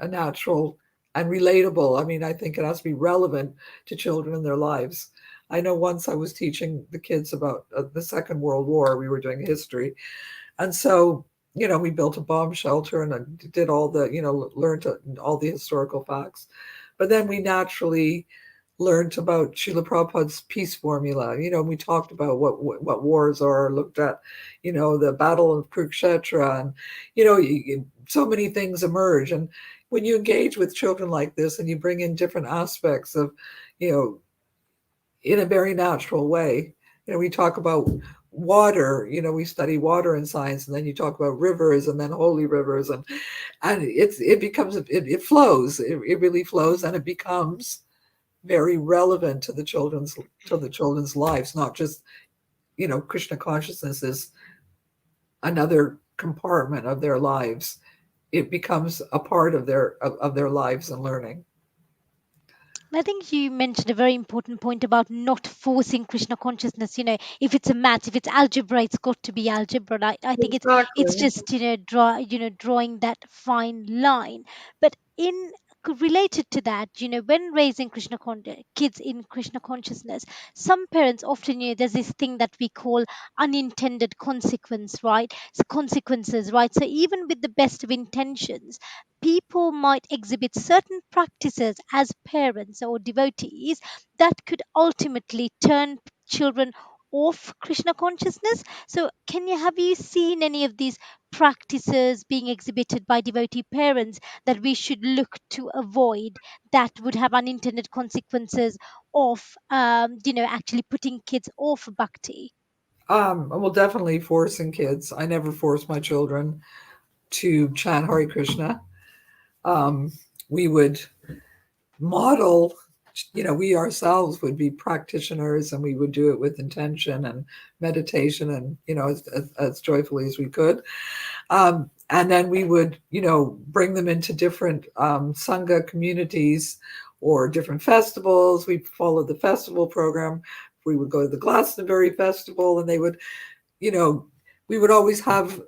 natural and relatable. I mean, I think it has to be relevant to children in their lives. I know once I was teaching the kids about the Second World War. We were doing history, and so we built a bomb shelter and did all the learned all the historical facts, but then we naturally learned about Srila Prabhupada's peace formula. We talked about what wars are, looked at, the Battle of Kurukshetra, and so many things emerge. And when you engage with children like this, and you bring in different aspects of, you know, in a very natural way, we talk about water. We study water in science, and then you talk about rivers, and then holy rivers, and it becomes it flows. It really flows, and it becomes very relevant to the children's lives, not just Krishna consciousness is another compartment of their lives. It becomes a part of their lives and learning. I think you mentioned a very important point about not forcing Krishna consciousness. If it's a math, if it's algebra, it's got to be algebra. I think it's Exactly. just drawing that fine line. But in related to that, when raising kids in Krishna consciousness, some parents often, there's this thing that we call unintended consequences, right? So even with the best of intentions, people might exhibit certain practices as parents or devotees that could ultimately turn children off Krishna consciousness. So, have you seen any of these practices being exhibited by devotee parents that we should look to avoid, that would have unintended consequences of, actually putting kids off bhakti? Well, definitely forcing kids. I never force my children to chant Hare Krishna. Um, we would model, we ourselves would be practitioners, and we would do it with intention and meditation, and as joyfully as we could. And then we would bring them into different sangha communities or different festivals. We followed the festival program. We would go to the Glastonbury Festival, and they would, you know we would always have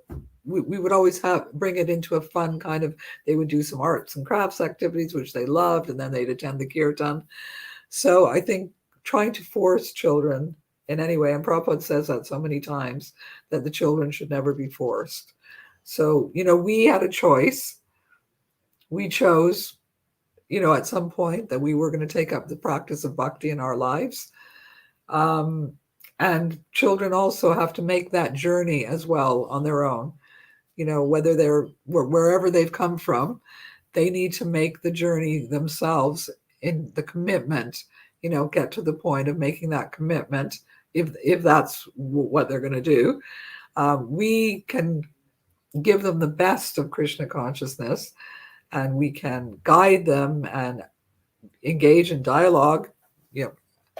we would always have bring it into a fun kind of. They would do some arts and crafts activities which they loved, and then they'd attend the kirtan. So I think trying to force children in any way, and Prabhupada says that so many times, that the children should never be forced. So, we had a choice. We chose, at some point, that we were going to take up the practice of bhakti in our lives. Um, and children also have to make that journey as well on their own. Whether they're wherever they've come from, they need to make the journey themselves in the commitment, get to the point of making that commitment, if that's what they're going to do. We can give them the best of Krishna consciousness, and we can guide them and engage in dialogue, you know,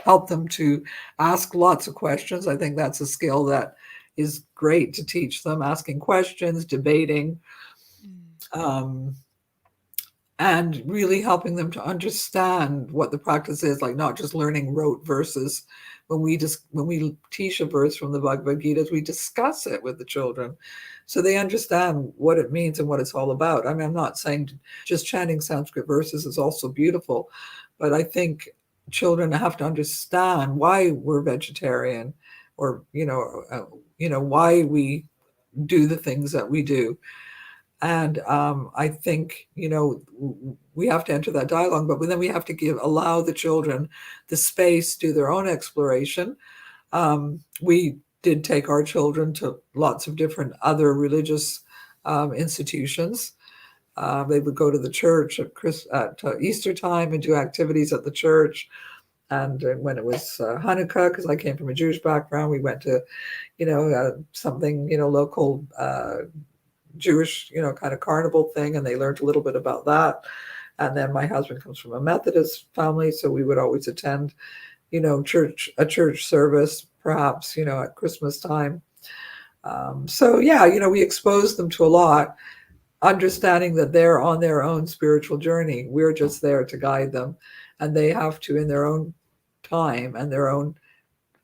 help them to ask lots of questions. I think that's a skill that is great to teach them, asking questions, debating, Mm. um, and really helping them to understand what the practice is, like not just learning rote verses. When we teach a verse from the Bhagavad Gita, we discuss it with the children so they understand what it means and what it's all about. I mean, I'm not saying just chanting Sanskrit verses is also beautiful, but I think children have to understand why we're vegetarian, or why we do the things that we do. And I think we have to enter that dialogue, but then we have to allow the children the space to do their own exploration. We did take our children to lots of different other religious institutions. They would go to the church at Easter time and do activities at the church. And when it was Hanukkah, because I came from a Jewish background, we went to something local Jewish kind of carnival thing, and they learned a little bit about that. And then my husband comes from a Methodist family, so we would always attend a church service, perhaps at Christmas time. So yeah, we expose them to a lot, understanding that they're on their own spiritual journey. We're just there to guide them, and they have to, in their own time and their own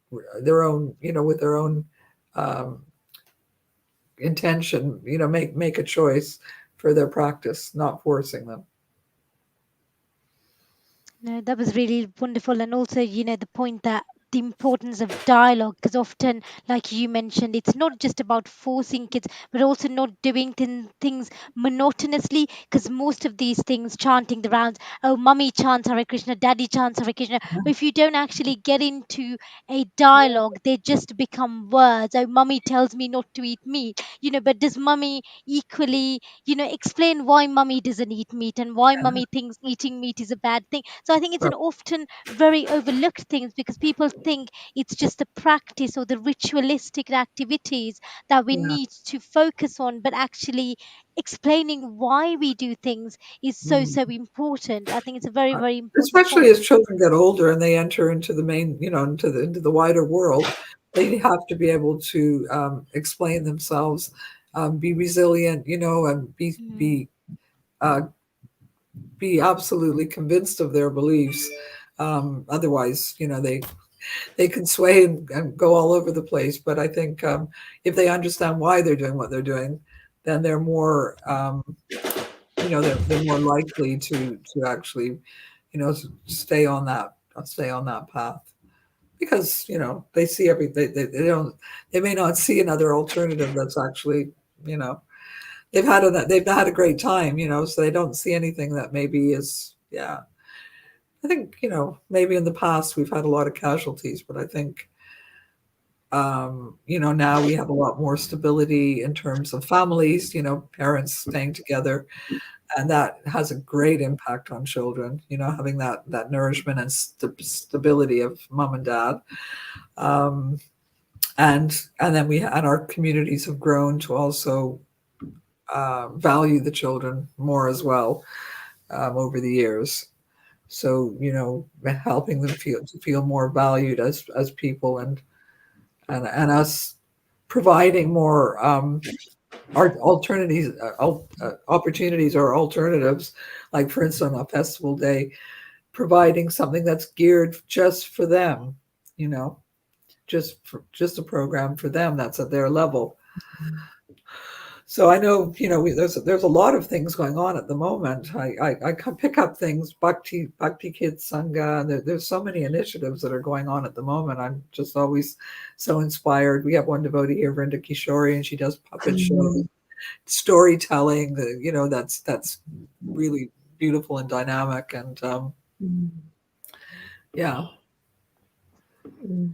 with their own um, intention, make a choice for their practice, not forcing them. No, that was really wonderful. And also, the point that the importance of dialogue, because often, like you mentioned, it's not just about forcing kids, but also not doing things monotonously, because most of these things, chanting the rounds, oh, mummy chants Hare Krishna, daddy chants Hare Krishna, but if you don't actually get into a dialogue, they just become words. Oh, mummy tells me not to eat meat, but does mummy equally, explain why mummy doesn't eat meat and why mummy thinks eating meat is a bad thing? So I think it's an often very overlooked thing, because people think it's just the practice or the ritualistic activities that we Yeah. need to focus on, but actually explaining why we do things is so Mm. so important. I think it's a very very important Especially point. as children get older and they enter into the main, into the wider world, they have to be able to explain themselves, be resilient, and Mm, uh, be absolutely convinced of their beliefs. Otherwise, they can sway and go all over the place. But I think if they understand why they're doing what they're doing, then they're more, they're more likely to actually, stay on that path, because they see everything. They don't. They may not see another alternative that's actually, you know they've had a great time, so they don't see anything that maybe is, yeah. I think, maybe in the past we've had a lot of casualties, but I think, now we have a lot more stability in terms of families, parents staying together, and that has a great impact on children, having that nourishment and stability of mom and dad. Um, and then and our communities have grown to also value the children more as well, over the years. So, helping them feel more valued as people, and us providing more art alternatives, opportunities or alternatives, like for instance on a festival day, providing something that's geared just for them, you know, just a program for them that's at their level. So I know, there's a lot of things going on at the moment. I can pick up things, Bhakti Kids Sangha, and there's so many initiatives that are going on at the moment. I'm just always so inspired. We have one devotee here, Vrinda Kishori, and she does puppet shows, Mm, storytelling. That's really beautiful and dynamic. And mm, yeah. mm.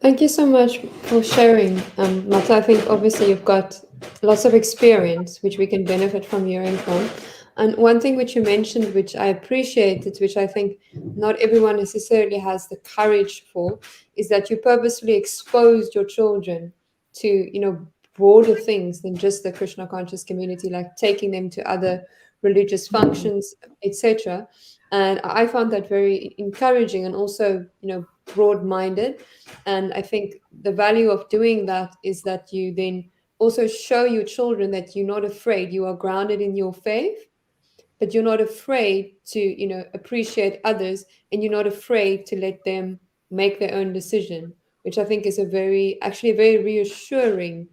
Thank you so much for sharing, Mata. I think obviously you've got lots of experience which we can benefit from hearing from. And one thing which you mentioned, which I appreciated, which I think not everyone necessarily has the courage for, is that you purposefully exposed your children to, broader things than just the Krishna conscious community, like taking them to other religious functions, etc. And I found that very encouraging and also, broad-minded. And I think the value of doing that is that you then also show your children that you're not afraid, you are grounded in your faith, but you're not afraid to, appreciate others, and you're not afraid to let them make their own decision, which I think is actually a very reassuring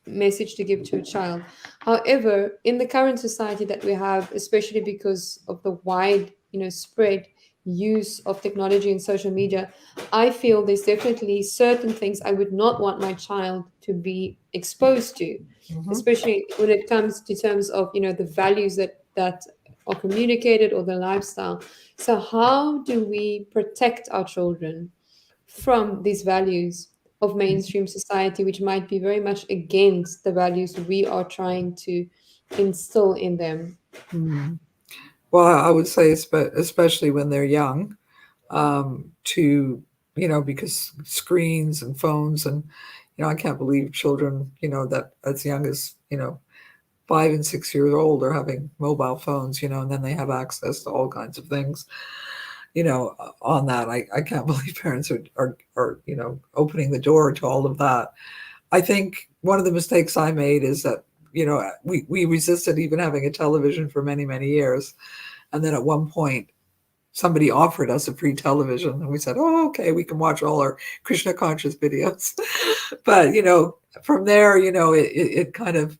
message to give to a child. However, in the current society that we have, especially because of the wide, spread use of technology and social media, I feel there's definitely certain things I would not want my child to be exposed to, Mhm. especially when it comes to terms of, the values that are communicated, or the lifestyle. So how do we protect our children from these values of mainstream society, which might be very much against the values we are trying to instill in them? Mhm. Well, I would say, especially when they're young, to, because screens and phones, and I can't believe children, that as young as, 5 and 6 years old are having mobile phones, and then they have access to all kinds of things, on that. I can't believe parents are opening the door to all of that. I think one of the mistakes I made is that, we resisted even having a television for many, many years. And then at one point, somebody offered us a free television, and we said, oh, okay, we can watch all our Krishna conscious videos. But, from there, it kind of,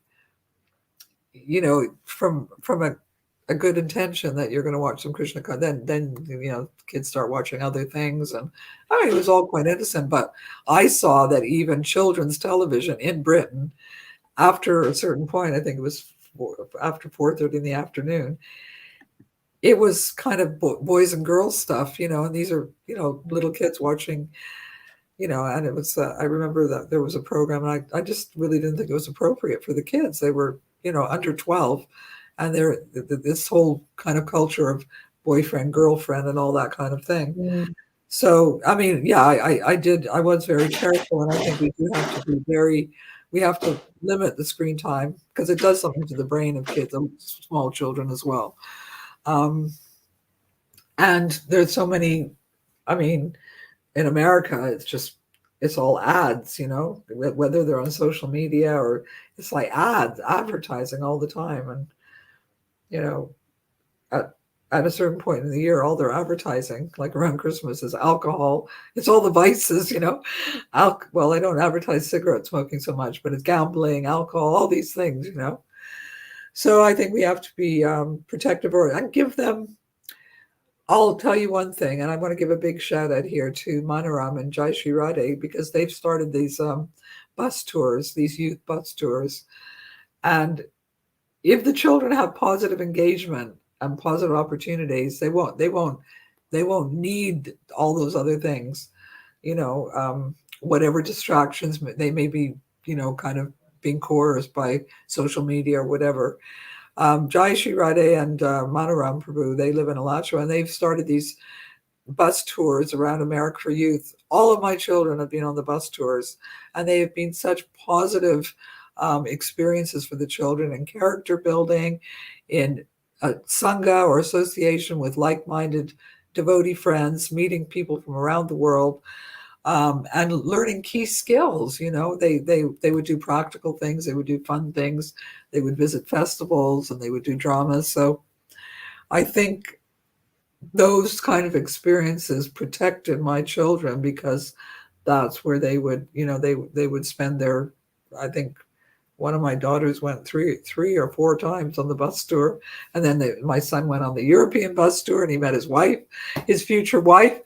from a a good intention that you're going to watch some then kids start watching other things, and I mean, it was all quite innocent. But I saw that even children's television in Britain, after a certain point, I think it was after 4:30 in the afternoon, it was kind of boys and girls stuff, and these are little kids watching, and it was I remember that there was a program, and I just really didn't think it was appropriate for the kids. They were under 12, and they're this whole kind of culture of boyfriend girlfriend and all that kind of thing. Mm. So I mean, yeah, I was very careful, and I think we do have to be very, we have to limit the screen time because it does something to the brain of kids, small children as well. um, and there's so many, I mean, in America, it's all ads, whether they're on social media or it's like advertising all the time. And, you know, at, at a certain point in the year, all their advertising, like around Christmas, is alcohol. It's all the vices, well, they don't advertise cigarette smoking so much, but it's gambling, alcohol, all these things. So I think we have to be protective and give them. I'll tell you one thing, and I want to give a big shout out here to Manaram and Jai Shri Radhe, because they've started these bus tours, these youth bus tours. And if the children have positive engagement and positive opportunities, they won't need all those other things, whatever distractions they may be, kind of being coerced by social media or whatever. Jai Shri Radhe and Manoram Prabhu, they live in Alachua, and they've started these bus tours around America for youth. All of my children have been on the bus tours, and they have been such positive experiences for the children in character building, in a sangha or association with like-minded devotee friends, meeting people from around the world, and learning key skills. They would do practical things, they would do fun things, they would visit festivals, and they would do dramas. So I think those kind of experiences protected my children, because that's where they would, they would spend their, I think one of my daughters went three or four times on the bus tour, and then my son went on the European bus tour, and he met his wife, his future wife,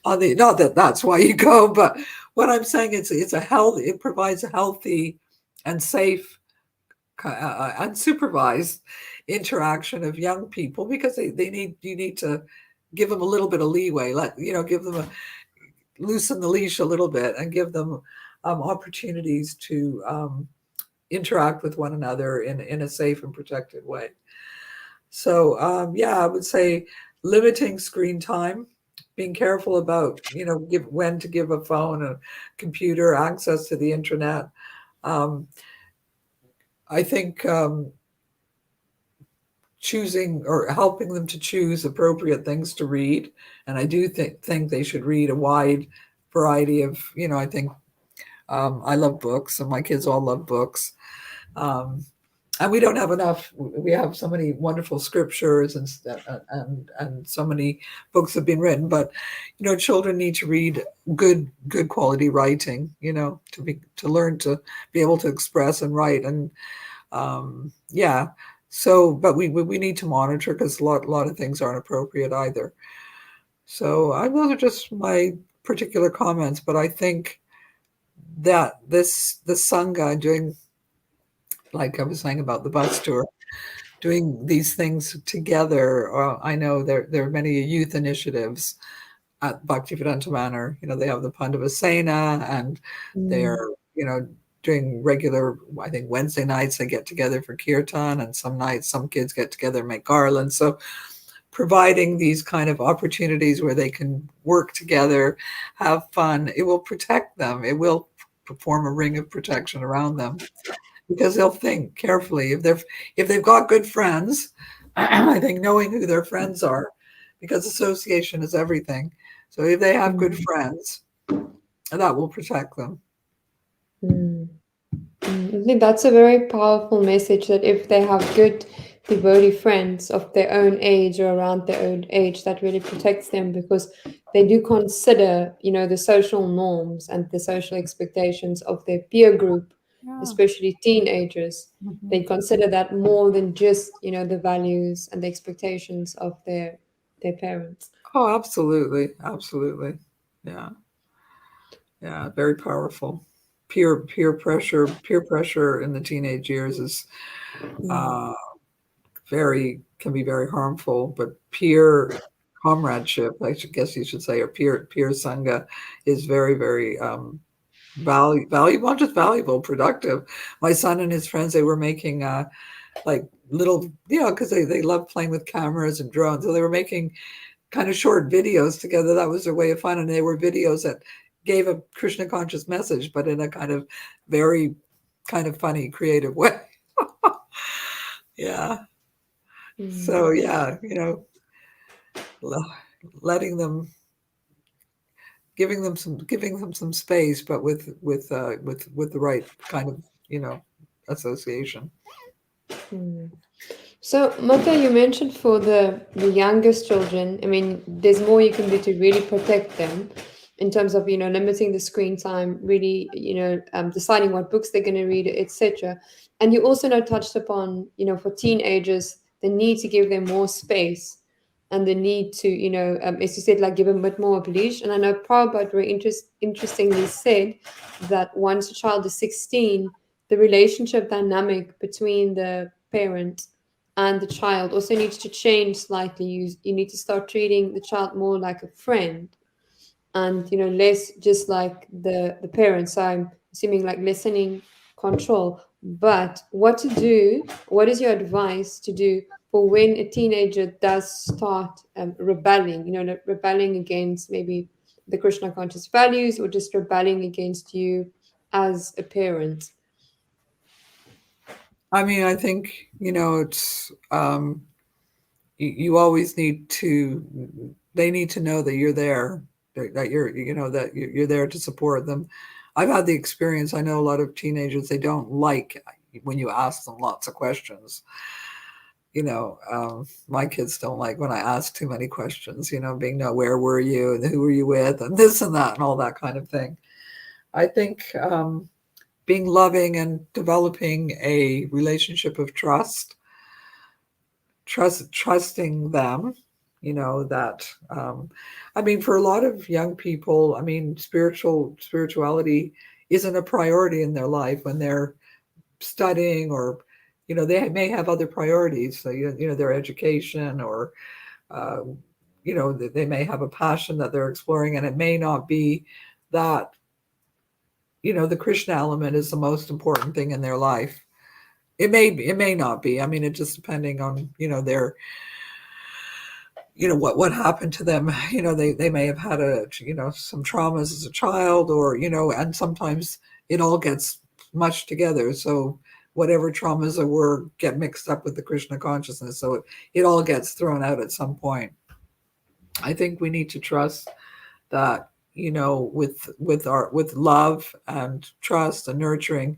on the. Not that that's why you go, but what I'm saying is, it provides a healthy and safe, unsupervised interaction of young people, because you need to give them a little bit of leeway, give them loosen the leash a little bit, and give them opportunities to interact with one another in a safe and protected way. So yeah, I would say limiting screen time, being careful about when to give a phone, a computer, access to the internet. Um, I think choosing or helping them to choose appropriate things to read, and I do think they should read a wide variety of. I think I love books, and my kids all love books. Um, and we don't have enough. We have so many wonderful scriptures, and so many books have been written. But children need to read good quality writing. To learn to be able to express and write, and yeah. So, but we need to monitor, because a lot of things aren't appropriate either. So, those are just my particular comments. But I think that the sangha, doing, like I was saying about the bus tour, doing these things together. I know there are many youth initiatives at Bhaktivedanta Manor. They have the Pandavasena, and they're, Mm. doing regular, I think Wednesday nights they get together for kirtan, and some nights some kids get together and make garlands. So providing these kind of opportunities where they can work together, have fun, it will protect them. It will form a ring of protection around them, because they'll think carefully. If they've got good friends, I think knowing who their friends are, because association is everything. So if they have good Mm. friends, that will protect them. Mm. I think that's a very powerful message, that if they have good devotee friends of their own age or around their own age, that really protects them, because they do consider, the social norms and the social expectations of their peer group Yeah. especially teenagers. Mhm. They consider that more than just, the values and the expectations of their parents. Oh, absolutely. Absolutely. Yeah. Yeah. Very powerful. Peer pressure in the teenage years is Mm. uh, can be very harmful, but peer comradeship, guess you should say, or peer sangha is very, very valuable, not just valuable, productive. My son and his friends, they were making like little, because they love playing with cameras and drones. So they were making kind of short videos together. That was their way of fun. And they were videos that gave a Krishna conscious message, but in a kind of very kind of funny, creative way. Yeah. Mm. So yeah, letting them, giving them some space, but with the right kind of, association. Mm. So, Mata, you mentioned for the youngest children, I mean, there's more you can do to really protect them in terms of, limiting the screen time, really, deciding what books they're going to read, etc. And you also now touched upon, for teenagers, the need to give them more space and the need to, as you said, like give them a bit more of a leash. And I know Prabhupada very interestingly said that once a child is 16, the relationship dynamic between the parent and the child also needs to change slightly. You need to start treating the child more like a friend and less just like the parents. So I'm assuming like listening, control. But what is your advice to do for when a teenager does start rebelling, like rebelling against maybe the Krishna conscious values or just rebelling against you as a parent? I mean, I think, it's you always need to, they need to know that you're there, that you're there to support them. I've had the experience, I know a lot of teenagers, they don't like when you ask them lots of questions. My kids don't like when I ask too many questions, being no, where were you and who were you with and this and that and all that kind of thing. I think being loving and developing a relationship of trusting them, that I mean, for a lot of young people, I mean, spirituality isn't a priority in their life when they're studying, or they may have other priorities, so their education, or uh, they may have a passion that they're exploring, and it may not be that the Krishna element is the most important thing in their life. It may not be. I mean, it just depending on their what happened to them. They may have had some traumas as a child, or and sometimes it all gets mushed together, so whatever traumas there were get mixed up with the Krishna consciousness, so it all gets thrown out at some point. I think we need to trust that, with love and trust and nurturing,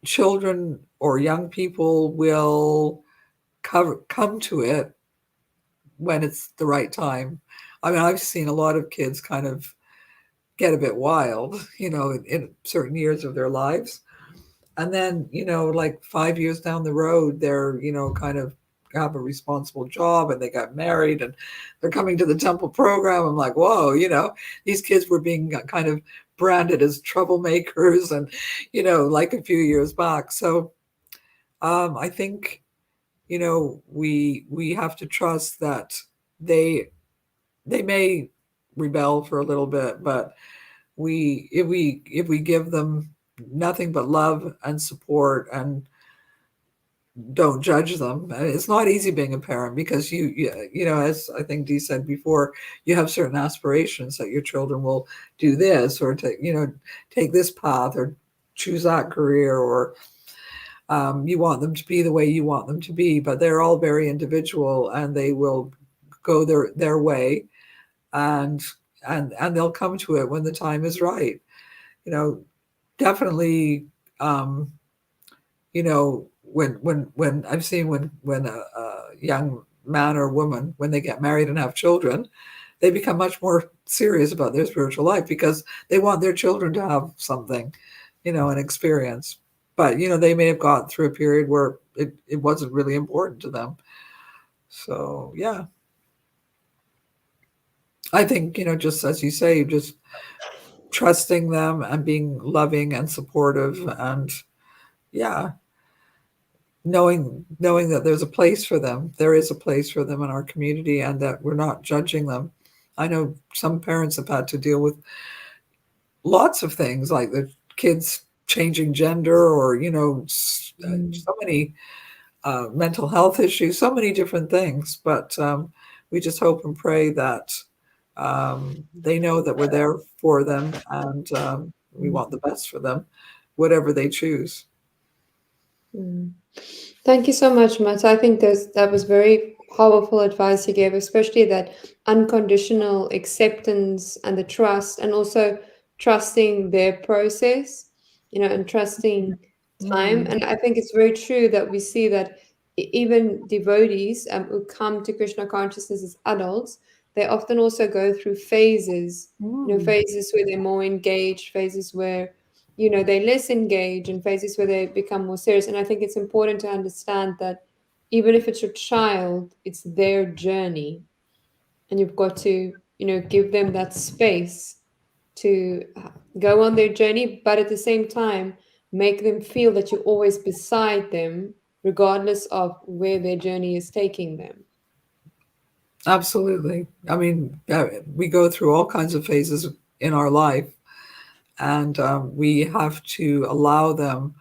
children or young people will come to it when it's the right time. I mean, I've seen a lot of kids kind of get a bit wild, in certain years of their lives. And then, like 5 years down the road, they're, kind of have a responsible job and they got married and they're coming to the temple program. I'm like, whoa, these kids were being kind of branded as troublemakers and, like a few years back. So I think, we have to trust that they they may rebel for a little bit, but if we give them nothing but love and support and don't judge them. And it's not easy being a parent because as I think Dee said before, you have certain aspirations that your children will do this, or take this path, or choose that career, or you want them to be the way you want them to be, but they're all very individual and they will go their way, and they'll come to it when the time is right. You know, definitely. When I've seen when a young man or woman, when they get married and have children, they become much more serious about their spiritual life because they want their children to have something. an experience. But, they may have gone through a period where it wasn't really important to them. So, yeah, I think, just as you say, just trusting them and being loving and supportive and, yeah, knowing that there's a place for them. There is a place for them in our community and that we're not judging them. I know some parents have had to deal with lots of things like the kids changing gender or, Mm, so many mental health issues, so many different things. But we just hope and pray that they know that we're there for them and we mm, want the best for them, whatever they choose. mm. Thank you so much, Matt. I think that was very powerful advice you gave, especially that unconditional acceptance and the trust, and also trusting their process, and trusting time. Mm. And I think it's very true that we see that even devotees who come to Krishna consciousness as adults, they often also go through phases, Mm. phases where they're more engaged, phases where they less engage, and phases where they become more serious. And I think it's important to understand that even if it's your child, it's their journey, and you've got to give them that space to go on their journey, but at the same time make them feel that you're always beside them regardless of where their journey is taking them. Absolutely. I mean, we go through all kinds of phases in our life, and we have to allow them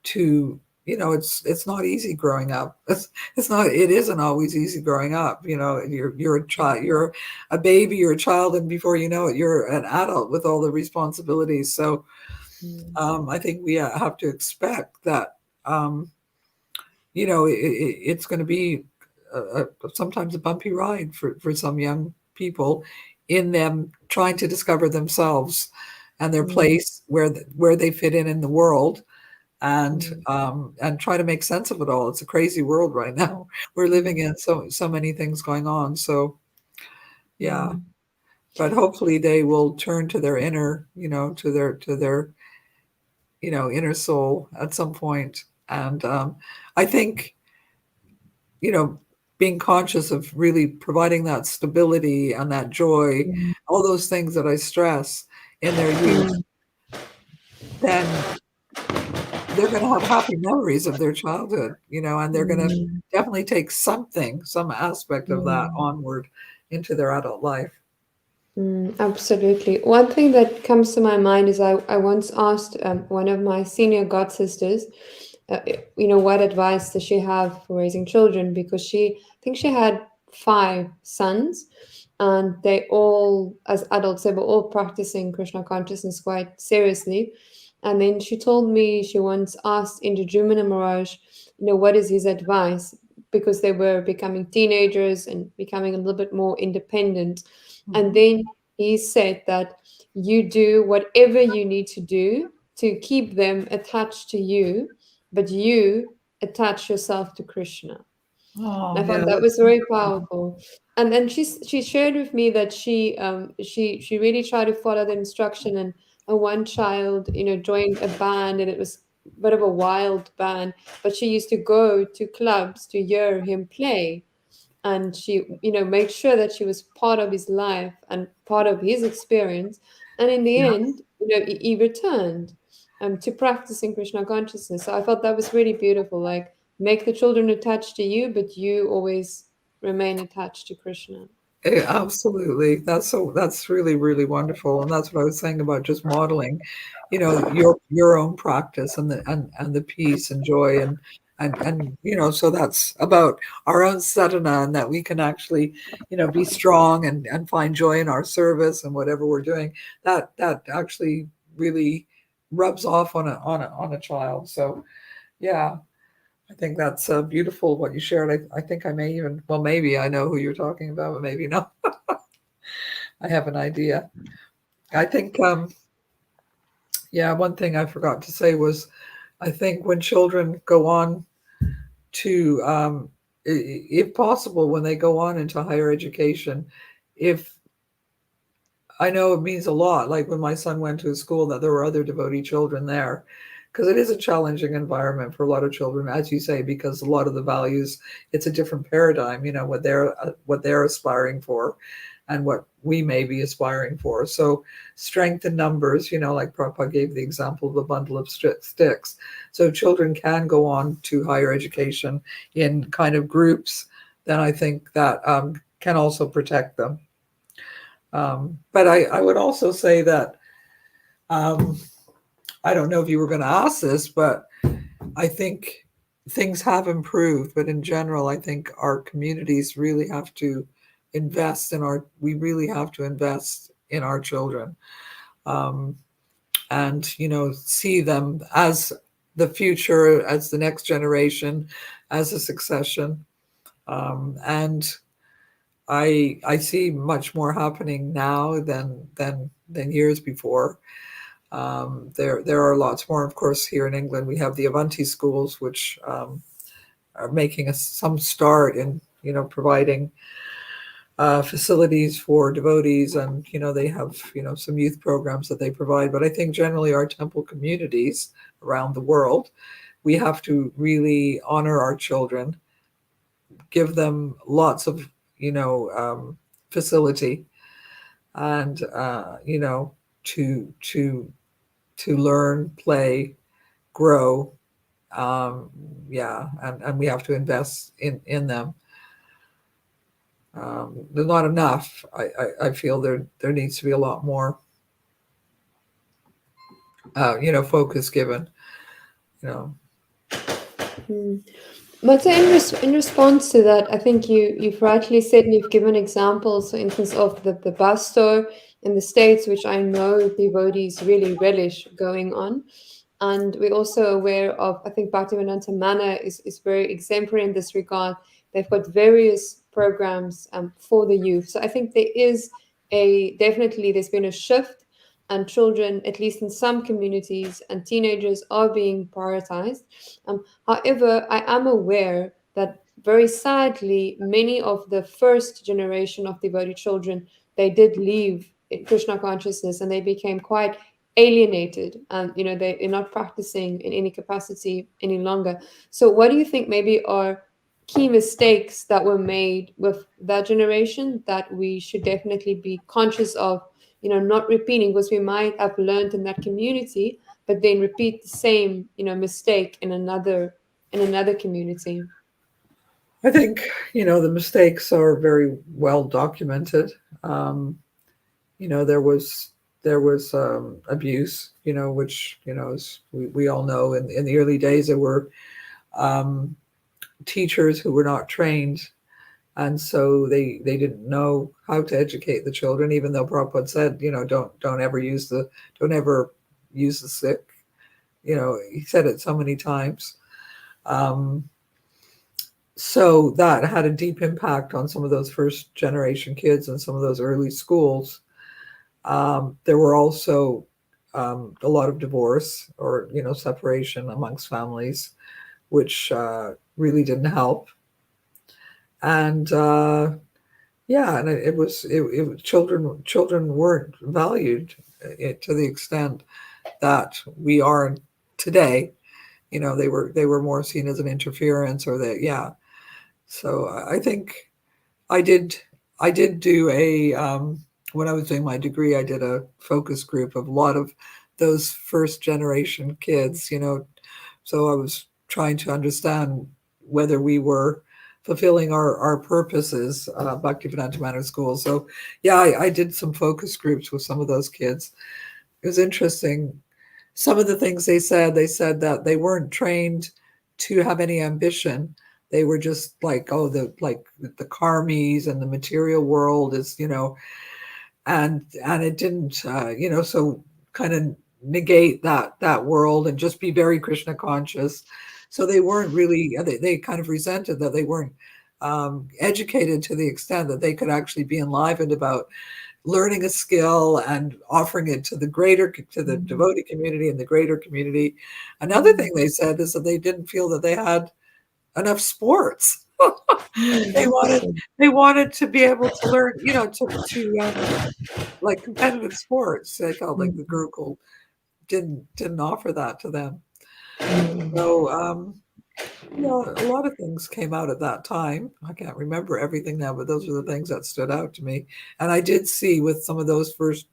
to. It's not easy growing up. It's not. It isn't always easy growing up. You're a child. You're a baby. You're a child, and before you know it, you're an adult with all the responsibilities. So Mm, I think we have to expect that. Um, it's going to be sometimes a bumpy ride for some young people in them trying to discover themselves and their mm, place where they fit in the world mm, and try to make sense of it all. It's a crazy world right now. We're living mm, in so many things going on. So yeah, mm, but hopefully they will turn to their inner, to their inner soul at some point. And I think you know, being conscious of really providing that stability and that joy, mm, all those things that I stress in their youth, mm, then they're going to have happy memories of their childhood, and they're going to mm, definitely take some aspect of that mm. onward into their adult life. Absolutely. One thing that comes to my mind is I once asked one of my senior god sisters, what advice does she have for raising children? Because I think she had 5 sons, and they all, as adults, they were all practicing Krishna consciousness quite seriously. And then she told me she once asked Indrajumna Maharaj, what is his advice? Because they were becoming teenagers and becoming a little bit more independent. And Mhm. then he said that you do whatever you need to do to keep them attached to you, but you attach yourself to Krishna. Oh, I yeah, found that that's was very powerful. And then she shared with me that she really tried to follow the instruction, and one child joined a band, and it was a bit of a wild band, but she used to go to clubs to hear him play, and she made sure that she was part of his life and part of his experience. And in the yeah. end, he returned to practicing Krishna consciousness. So I thought that was really beautiful, like make the children attached to you, but you always remain attached to Krishna. Absolutely. That's really, really wonderful. And that's what I was saying about just modeling, your own practice and the peace and joy and so that's about our own sadhana and that we can actually, be strong and find joy in our service and whatever we're doing. That actually really rubs off on a child. So yeah, I think that's beautiful what you shared. I think I may even, well, maybe I know who you're talking about, but maybe not. I have an idea. I think, yeah, one thing I forgot to say was I think when children go on to, if possible, when they go on into higher education, if I know it means a lot. Like when my son went to a school, that there were other devotee children there, because it is a challenging environment for a lot of children, as you say, because a lot of the values, it's a different paradigm. What they're aspiring for, and what we may be aspiring for. So strength in numbers, like Prabhupada gave the example of a bundle of sticks. So children can go on to higher education in kind of groups. Then I think that can also protect them. But I would also say that um, I don't know if you were going to ask this, but I think things have improved. But in general, I think our communities really have to we really have to invest in our children, um, and, see them as the future, as the next generation, as a succession. And I see much more happening now than years before. There are lots more. Of course, here in England, we have the Avanti schools, which are making some start in providing facilities for devotees, and they have some youth programs that they provide. But I think generally our temple communities around the world, we have to really honor our children, give them lots of facility, and to learn, play, grow. Yeah, and we have to invest in them. There's not enough. I feel there needs to be a lot more, focus given. You know, Hmm. But in response to that, I think you've rightly said, and you've given examples, for instance, of the bus tour in the States, which I know devotees really relish going on. And we're also aware of, I think Bhaktivedanta Manor is very exemplary in this regard. They've got various programs for the youth. So I think there's been a shift, and children, at least in some communities, and teenagers are being prioritized. However, I am aware that very sadly, many of the first generation of devotee children, they did leave Krishna consciousness, and they became quite alienated, and they're not practicing in any capacity any longer. So what do you think maybe are key mistakes that were made with that generation that we should definitely be conscious of, not repeating, because we might have learned in that community but then repeat the same mistake in another community? I think the mistakes are very well documented. Um, there was abuse, which as we all know, in the early days there were um, teachers who were not trained, and so they didn't know how to educate the children, even though Prabhupada said, don't ever use the sick. He said it so many times. Um, so that had a deep impact on some of those first generation kids and some of those early schools. There were also a lot of divorce, or separation amongst families, which really didn't help. And yeah, and children weren't valued to the extent that we are today. They were more seen as an interference, or that, yeah. So I think I did I did do a when I was doing my degree, I did a focus group of a lot of those first generation kids. So I was trying to understand whether we were fulfilling our purposes, Bhaktivedanta Manor School. So yeah, I did some focus groups with some of those kids. It was interesting. Some of the things they said that they weren't trained to have any ambition. They were just like, oh, the karmis and the material world is, and it didn't, so kind of negate that world and just be very Krishna conscious. So they weren't really, they kind of resented that they weren't educated to the extent that they could actually be enlivened about learning a skill and offering it to the devotee community and the greater community. Another thing they said is that they didn't feel that they had enough sports. They wanted Interesting. they wanted to be able to learn, like competitive sports. They felt like the Mm, Gurukul didn't offer that to them. mm, So, a lot of things came out at that time. I can't remember everything now, but those are the things that stood out to me. And I did see with some of those first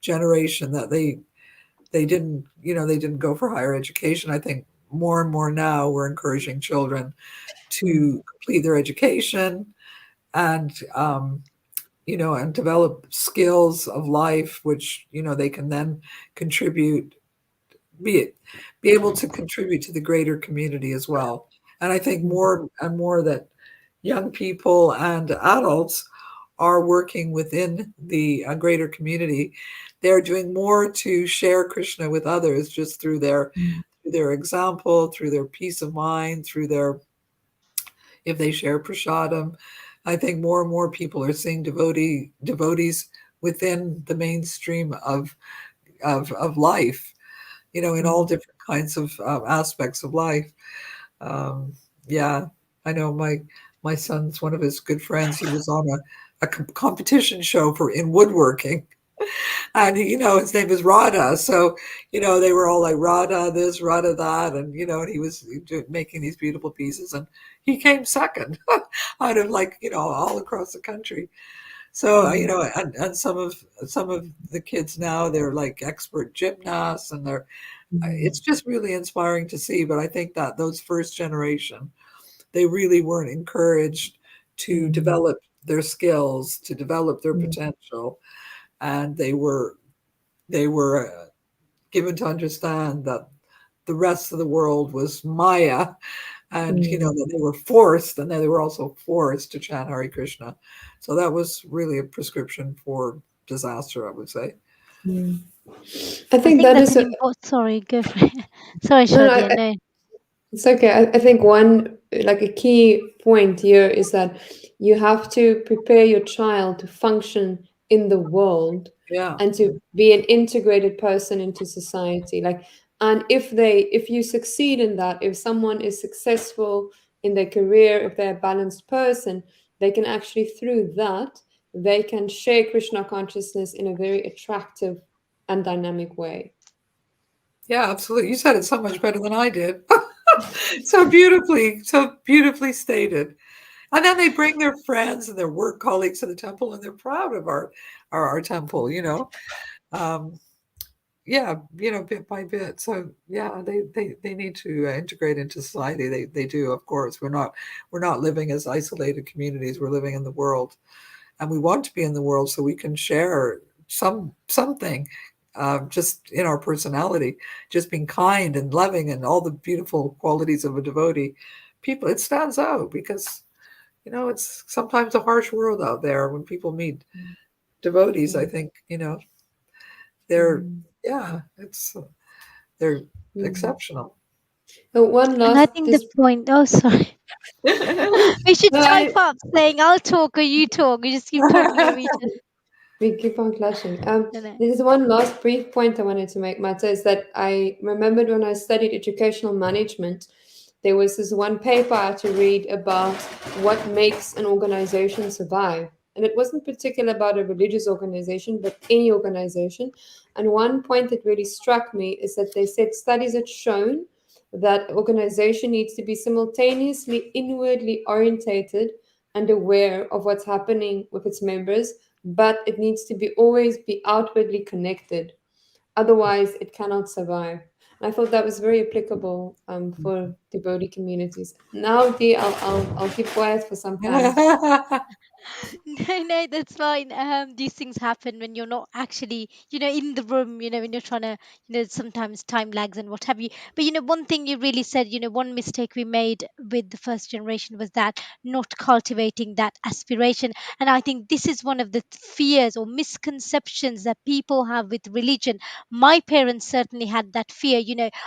generation that they didn't go for higher education. I think more and more now we're encouraging children mm, to complete their education and and develop skills of life, which they can then contribute, be be able to contribute to the greater community as well. And I think mm, more and more that young people and adults are working within the greater community. They're doing more to share Krishna with others just mm, through their example, through their peace of mind, through their if they share prasadam. I think more and more people are seeing devotees within the mainstream of life, in all mm, different kinds of aspects of life. Um, yeah, I know my son's one of his good friends. He was on a competition show for in woodworking, and his name is Radha. So they were all like Radha this, Radha that, and and he was making these beautiful pieces, and he came second out of like all across the country. So mm, and some of the kids now they're like expert gymnasts, and it's mm, just really inspiring to see. But I think that those first generation, they really weren't encouraged to mm, develop their skills, to develop their mm, potential, and they were given to understand that the rest of the world was Maya, and mm, that they were forced, and then they were also forced to chant Hare Krishna. So that was really a prescription for disaster, I would say. mm. I I think think that that's is an a important. Sorry, go for it. Sorry, no, no. Shadia. No. It's okay. I think one, like a key point here is that you have to prepare your child to function in the world Yeah, and to be an integrated person into society. Like, and if you succeed in that, if someone is successful in their career, if they're a balanced person, they can actually, through that, they can share Krishna consciousness in a very attractive and dynamic way. yeah, absolutely. You said it so much better than I did. So beautifully stated. And then they bring their friends and their work colleagues to the temple, and they're proud of our temple. Um, yeah, bit by bit. So yeah, they need to integrate into society. They do, of course. We're not living as isolated communities. We're living in the world, and we want to be in the world so we can share something. Just in our personality, just being kind and loving and all the beautiful qualities of a devotee, people it stands out because it's sometimes a harsh world out there when people meet devotees. I Mm, think, they're, mm, yeah, they're mm. exceptional. One And I last think the this point. Oh, sorry. We should no, type up saying I'll talk or you talk. You just keep talking over each other. we keep on clashing. No, no. There is one last brief point I wanted to make, Mata, is that I remembered when I studied educational management, there was this one paper I had to read about what makes an organization survive. And it wasn't particular about a religious organization, but any organization. And one point that really struck me is that they said studies had shown that organization needs to be simultaneously inwardly orientated and aware of what's happening with its members, but it needs to be always be outwardly connected. Otherwise, it cannot survive. And I thought that was very applicable for devotee communities. Now, Dee, I'll keep quiet for some time. No, no, that's fine. These things happen when you're not actually, in the room, when you're trying to, sometimes time lags and what have you. But, one thing you really said, one mistake we made with the first generation was that not cultivating that aspiration. And I think this is one of the fears or misconceptions that people have with religion. My parents certainly had that fear,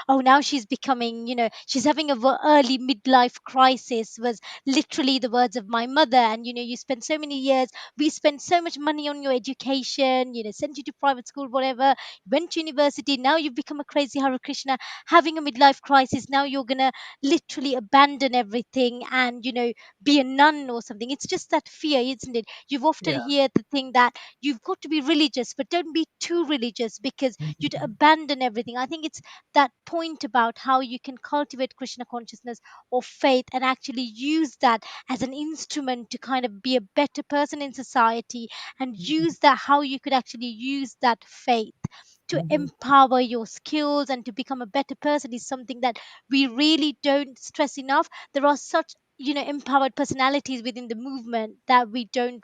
oh, now she's becoming, she's having a early midlife crisis, was literally the words of my mother. And you spend so many years. We spent so much money on your education, sent you to private school, whatever, went to university. Now you've become a crazy Hare Krishna, having a midlife crisis. Now you're going to literally abandon everything and, be a nun or something. It's just that fear, isn't it? You've often Yeah. hear the thing that you've got to be religious, but don't be too religious because you'd Mhm. abandon everything. I think it's that point about how you can cultivate Krishna consciousness or faith and actually use that as an instrument to kind of be a better person in society, and use that how you could actually use that faith to Mhm. empower your skills and to become a better person is something that we really don't stress enough. There are such empowered personalities within the movement that we don't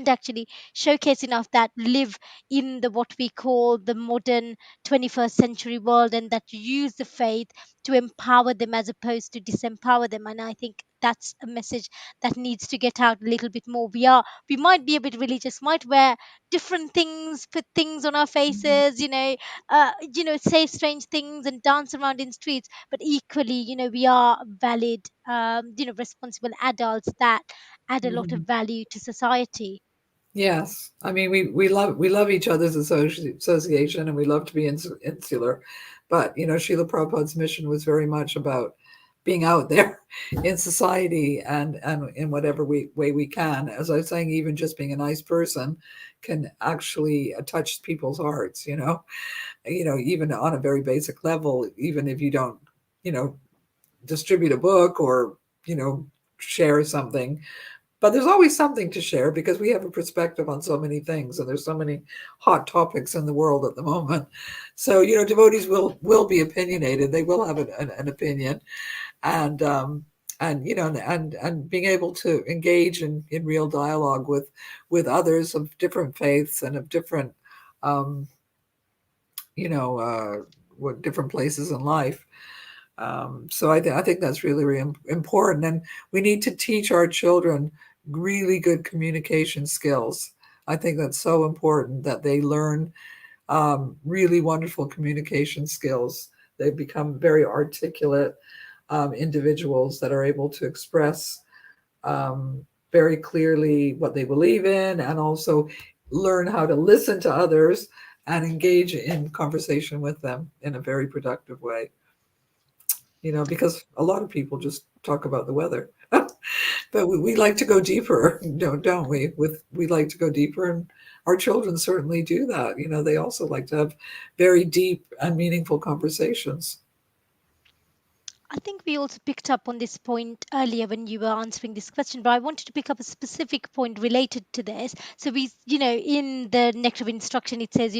actually showcase enough, that live in the what we call the modern 21st century world, and that use the faith to empower them as opposed to disempower them. And I think that's a message that needs to get out a little bit more. We might be a bit religious, might wear different things, put things on our Mhm. faces, say strange things and dance around in streets, but equally, we are valid, responsible adults that add a lot of Mhm. value to society. Yes, I mean we love each other's association, and we love to be insular, but Srila Prabhupada's mission was very much about being out there in society, and in whatever way we can. As I was saying, even just being a nice person can actually touch people's hearts. Even on a very basic level, even if you don't, you know, distribute a book or you know share something, but there's always something to share because we have a perspective on so many things, and there's so many hot topics in the world at the moment. So devotees will be opinionated. They will have an opinion, and and being able to engage in real dialogue with others of different faiths and of different um, you know what different places in life. So I think that's really, really important, and we need to teach our children really good communication skills. I think that's so important that they learn really wonderful communication skills. They become very articulate individuals that are able to express um, very clearly what they believe in, and also learn how to listen to others and engage in conversation with them in a very productive way. Because a lot of people just talk about the weather. But we like to go deeper, don't we? We like to go deeper, and our children certainly do that. They also like to have very deep and meaningful conversations. I think we also picked up on this point earlier when you were answering this question, but I wanted to pick up a specific point related to this. So in the Nectar of Instruction, it says,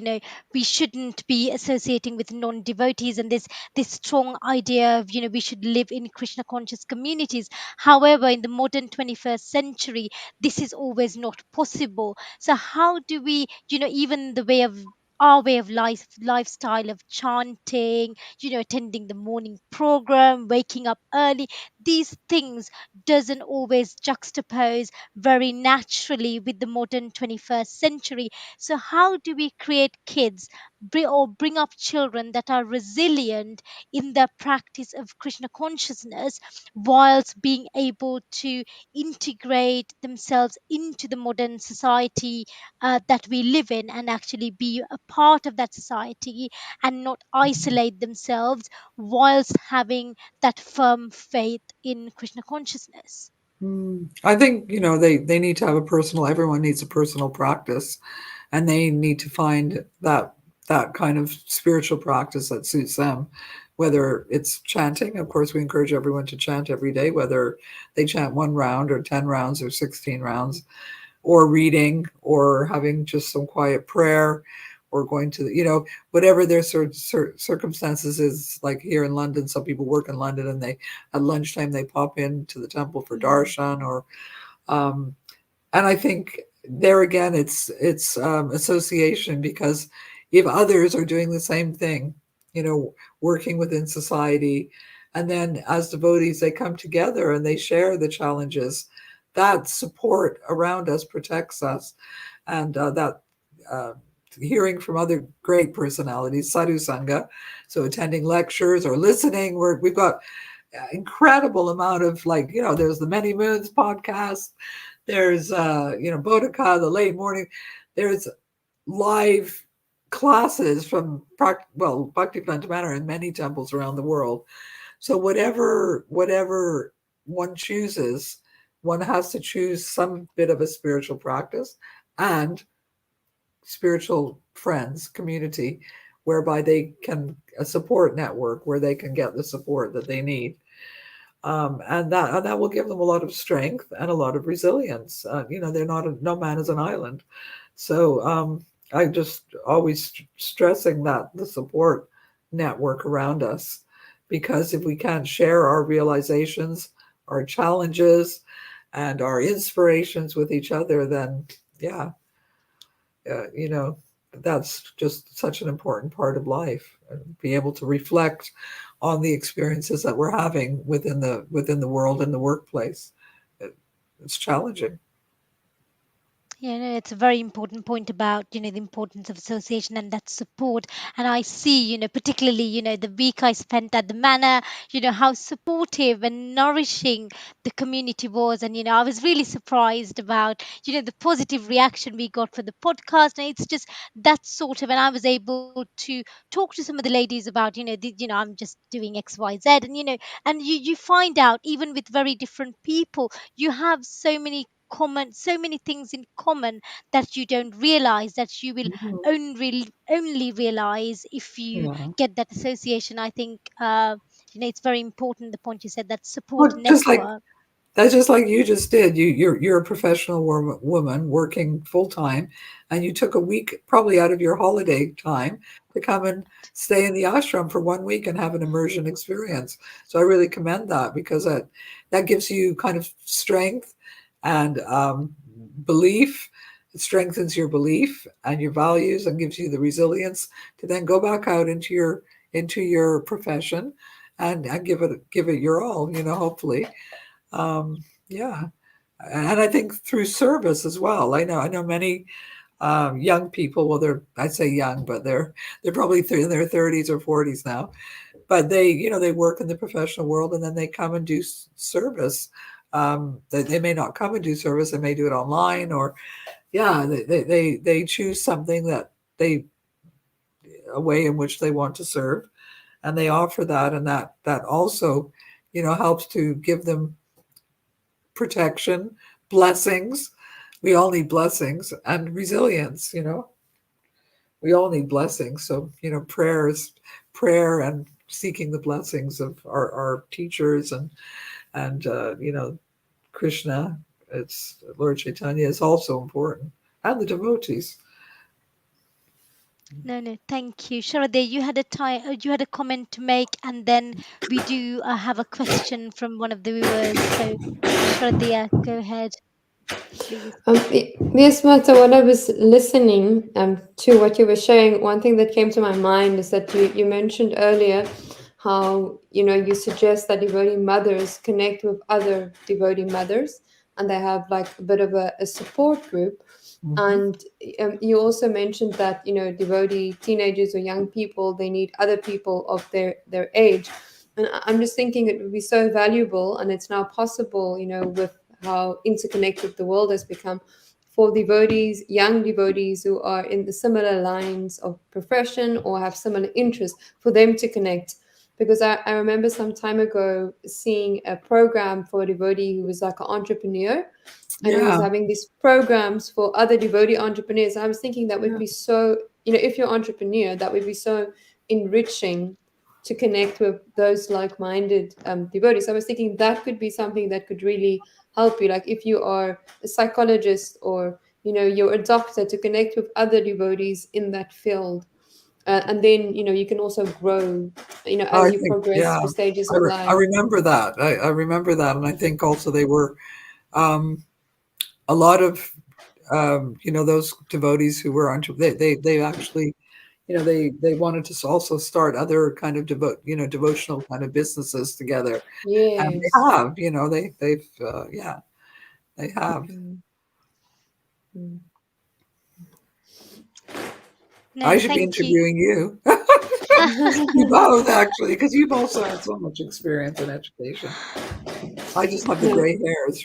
we shouldn't be associating with non-devotees, and this strong idea of, we should live in Krishna conscious communities. However, in the modern 21st century, this is always not possible. So how do we, even the way of our way of lifestyle of chanting, attending the morning program, waking up early, these things doesn't always juxtapose very naturally with the modern 21st century. So how do we create kids, or bring up children that are resilient in their practice of Krishna consciousness, whilst being able to integrate themselves into the modern society that we live in, and actually be a part of that society and not isolate themselves, whilst having that firm faith in Krishna consciousness? I think they need to have a personal. Everyone needs a personal practice, and they need to find that kind of spiritual practice that suits them. Whether it's chanting, of course, we encourage everyone to chant every day, whether they chant 1 round or 10 rounds or 16 rounds, or reading, or having just some quiet prayer, or going to whatever their circumstances is. Like here in London, some people work in London, and they at lunchtime they pop into the temple for Mm. darshan, or um, and I think there again it's association, because if others are doing the same thing, working within society, and then as devotees they come together and they share the challenges, that support around us protects us. And that uh, hearing from other great personalities, sadhu sangha, so attending lectures or listening, we've got incredible amount of, like, there's the Many Moons podcast, There's Bodhika, the late morning. There's live classes from Bhaktivedanta Manor in many temples around the world. So whatever one chooses, one has to choose some bit of a spiritual practice and spiritual friends community whereby they can a support network where they can get the support that they need, and that will give them a lot of strength and a lot of resilience. They're not no man is an island. So I just always stressing that the support network around us, because if we can't share our realizations, our challenges, and our inspirations with each other, then yeah, uh, you know, that's just such an important part of life. Be able to reflect on the experiences that we're having within the world and the workplace. It, it's challenging. Yeah, no, it's a very important point about, the importance of association and that support. And I see, particularly, the week I spent at the manor, how supportive and nourishing the community was. And, I was really surprised about, the positive reaction we got for the podcast. And it's just that sort of, and I was able to talk to some of the ladies about, I'm just doing X, Y, Z. And, and you find out even with very different people, you have so many things in common that you don't realize, that you will Mhm. only realize if you Yeah. get that association. I think it's very important, the point you said, that support Well, network. that's just like you just did. You're a professional woman working full time, and you took a week probably out of your holiday time to come and stay in the ashram for 1 week and have an immersion experience. So I really commend that, because that gives you kind of strength and belief. It strengthens your belief and your values and gives you the resilience to then go back out into your profession and give it your all. Hopefully. Yeah, and I think through service as well. I know many young people. Well, I say young, but they're probably in their 30s or 40s now. But they work in the professional world, and then they come and do service. They may not come and do service; they may do it online, or yeah, they choose something that they a way in which they want to serve, and they offer that, and that also, helps to give them protection, blessings. We all need blessings and resilience. We all need blessings. So, prayer and seeking the blessings of our teachers and Krishna. It's Lord Chaitanya is also important, and the devotees. No, no, thank you, Sharade. You had a comment to make, and then we do have a question from one of the viewers. So, Sharade, go ahead, please. Yes, Martha, when I was listening to what you were sharing, one thing that came to my mind is that you mentioned earlier how, you suggest that devotee mothers connect with other devotee mothers and they have like a bit of a support group. Mhm. And you also mentioned that, devotee teenagers or young people, they need other people of their age. And I'm just thinking it would be so valuable, and it's now possible, with how interconnected the world has become, for devotees, young devotees who are in the similar lines of profession or have similar interests, for them to connect. Because I remember some time ago seeing a program for a devotee who was like an entrepreneur, and he was Yeah, having these programs for other devotee entrepreneurs. I was thinking that would yeah. be so, if you're an entrepreneur, that would be so enriching to connect with those like-minded devotees. I was thinking that could be something that could really help you, like if you are a psychologist or you're a doctor, to connect with other devotees in that field. And then you can also grow I as you think, progress yeah, through stages I, of I life. remember that. I remember that, and I think also they were um, a lot of those devotees who were on. They actually, they wanted to also start other kind of devotional kind of businesses together, and Yes. they have. They've yeah, they have. Mm, mm. I No, should be thank you. interviewing you. You both, actually, because you've also had so much experience in education. I just have the No. gray hairs.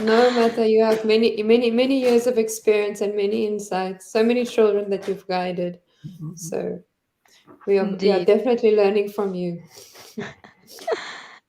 No matter, you have many years of experience and many insights, so many children that you've guided. Mhm. So we are Indeed. definitely learning from you.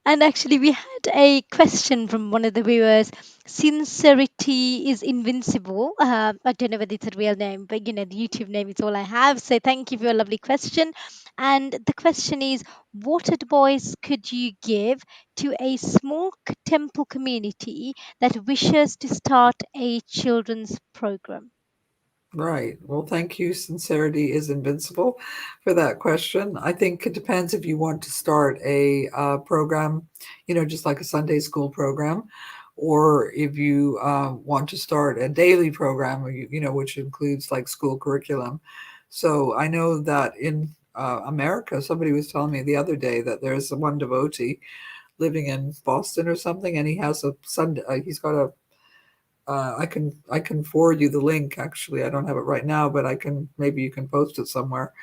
And actually, we had a question from one of the viewers. Sincerity is invincible. I don't know whether it's a real name, but the YouTube name is all I have. So thank you for your lovely question. And the question is, what advice could you give to a small temple community that wishes to start a children's program? Right. Well, thank you. Sincerity is invincible for that question. I think it depends if you want to start a program, just like a Sunday school program, or if you want to start a daily program, which includes like school curriculum. So I know that in America, somebody was telling me the other day that there's one devotee living in Boston or something, and he has a Sunday. He's got a I can forward you the link. Actually, I don't have it right now, but I can maybe you can post it somewhere.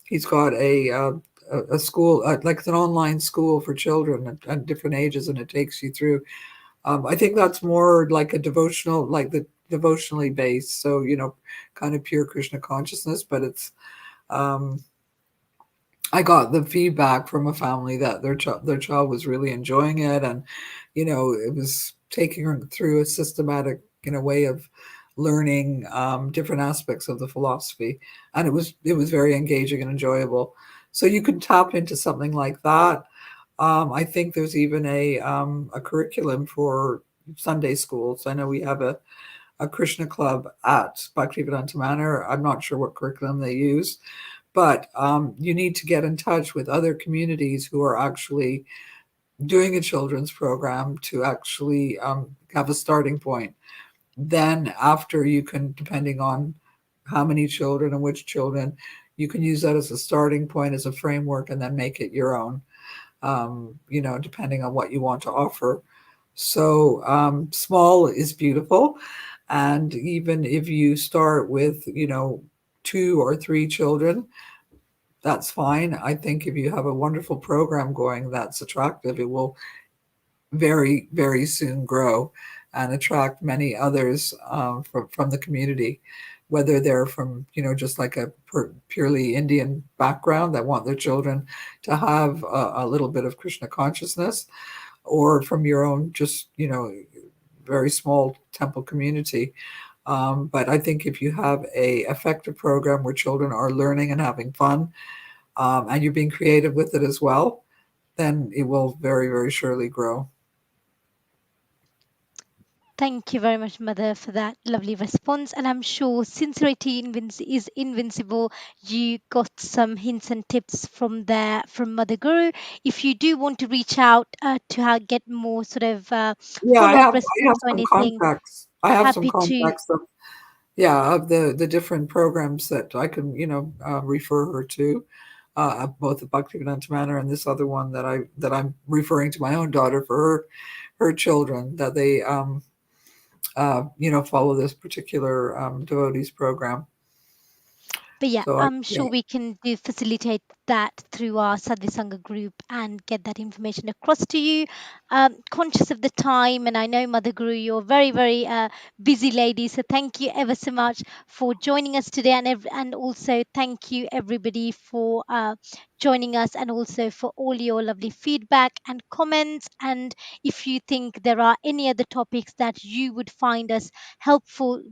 He's got a school like it's an online school for children at different ages, and it takes you through. I think that's more like a devotional, like the devotionally based. So kind of pure Krishna consciousness, but it's um, I got the feedback from a family that their child was really enjoying it, and it was taking her through a systematic way of learning different aspects of the philosophy, and it was very engaging and enjoyable. So you can tap into something like that. I think there's even a curriculum for Sunday schools. I know we have a Krishna club at Bhaktivedanta Manor. I'm not sure what curriculum they use, but you need to get in touch with other communities who are actually doing a children's program to actually have a starting point. Then, after you can, depending on how many children and which children, you can use that as a starting point, as a framework, and then make it your own, depending on what you want to offer. So, small is beautiful. And even if you start with, 2 or 3 children, that's fine. I think if you have a wonderful program going that's attractive, it will very, very soon grow and attract many others from the community, whether they're from, just like a purely Indian background that want their children to have a little bit of Krishna consciousness, or from your own, just, very small temple community. But I think if you have a effective program where children are learning and having fun, and you're being creative with it as well, then it will very, very surely grow. Thank you very much, Mother, for that lovely response. And I'm sure sincerity is invincible. You got some hints and tips from there from Mother Guru. If you do want to reach out get more sort of Yeah, I follow up have I have response or some anything, contacts. I have some happy to. contacts of, yeah, of the different programs that I can, refer her to, both the Bhaktivedanta Manor and this other one that I'm referring to my own daughter for her children, that they follow this particular devotees program. But yeah, So I'm yeah. sure we can do facilitate that through our Sadhisanga group and get that information across to you. Conscious of the time, and I know Mother Guru, you're very, very busy lady. So thank you ever so much for joining us today, and also thank you everybody for joining us, and also for all your lovely feedback and comments. And if you think there are any other topics that you would find helpful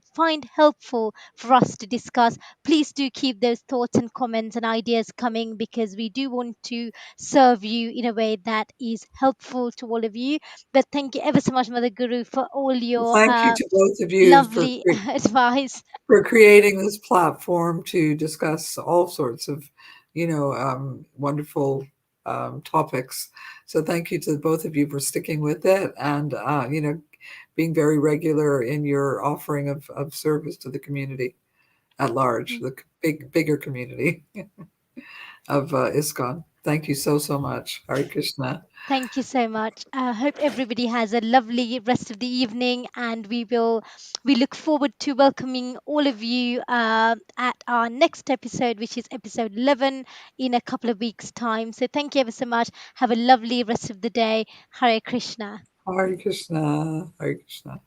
for us to discuss, please do keep those thoughts and comments and ideas coming, because we do want to serve you in a way that is helpful to all of you. But thank you ever so much, Mother Guru, for all Well, your thank you to both of you for lovely advice. creating this platform to discuss all sorts of, wonderful topics. So thank you to both of you for sticking with it, and being very regular in your offering of service to the community at large, the bigger community of ISKCON. Thank you so, so much. Hare Krishna. Thank you so much. Hope everybody has a lovely rest of the evening, and we look forward to welcoming all of you at our next episode, which is episode 11, in a couple of weeks' time. So thank you ever so much. Have a lovely rest of the day. Hare Krishna. Hare Krishna, Hare Krishna.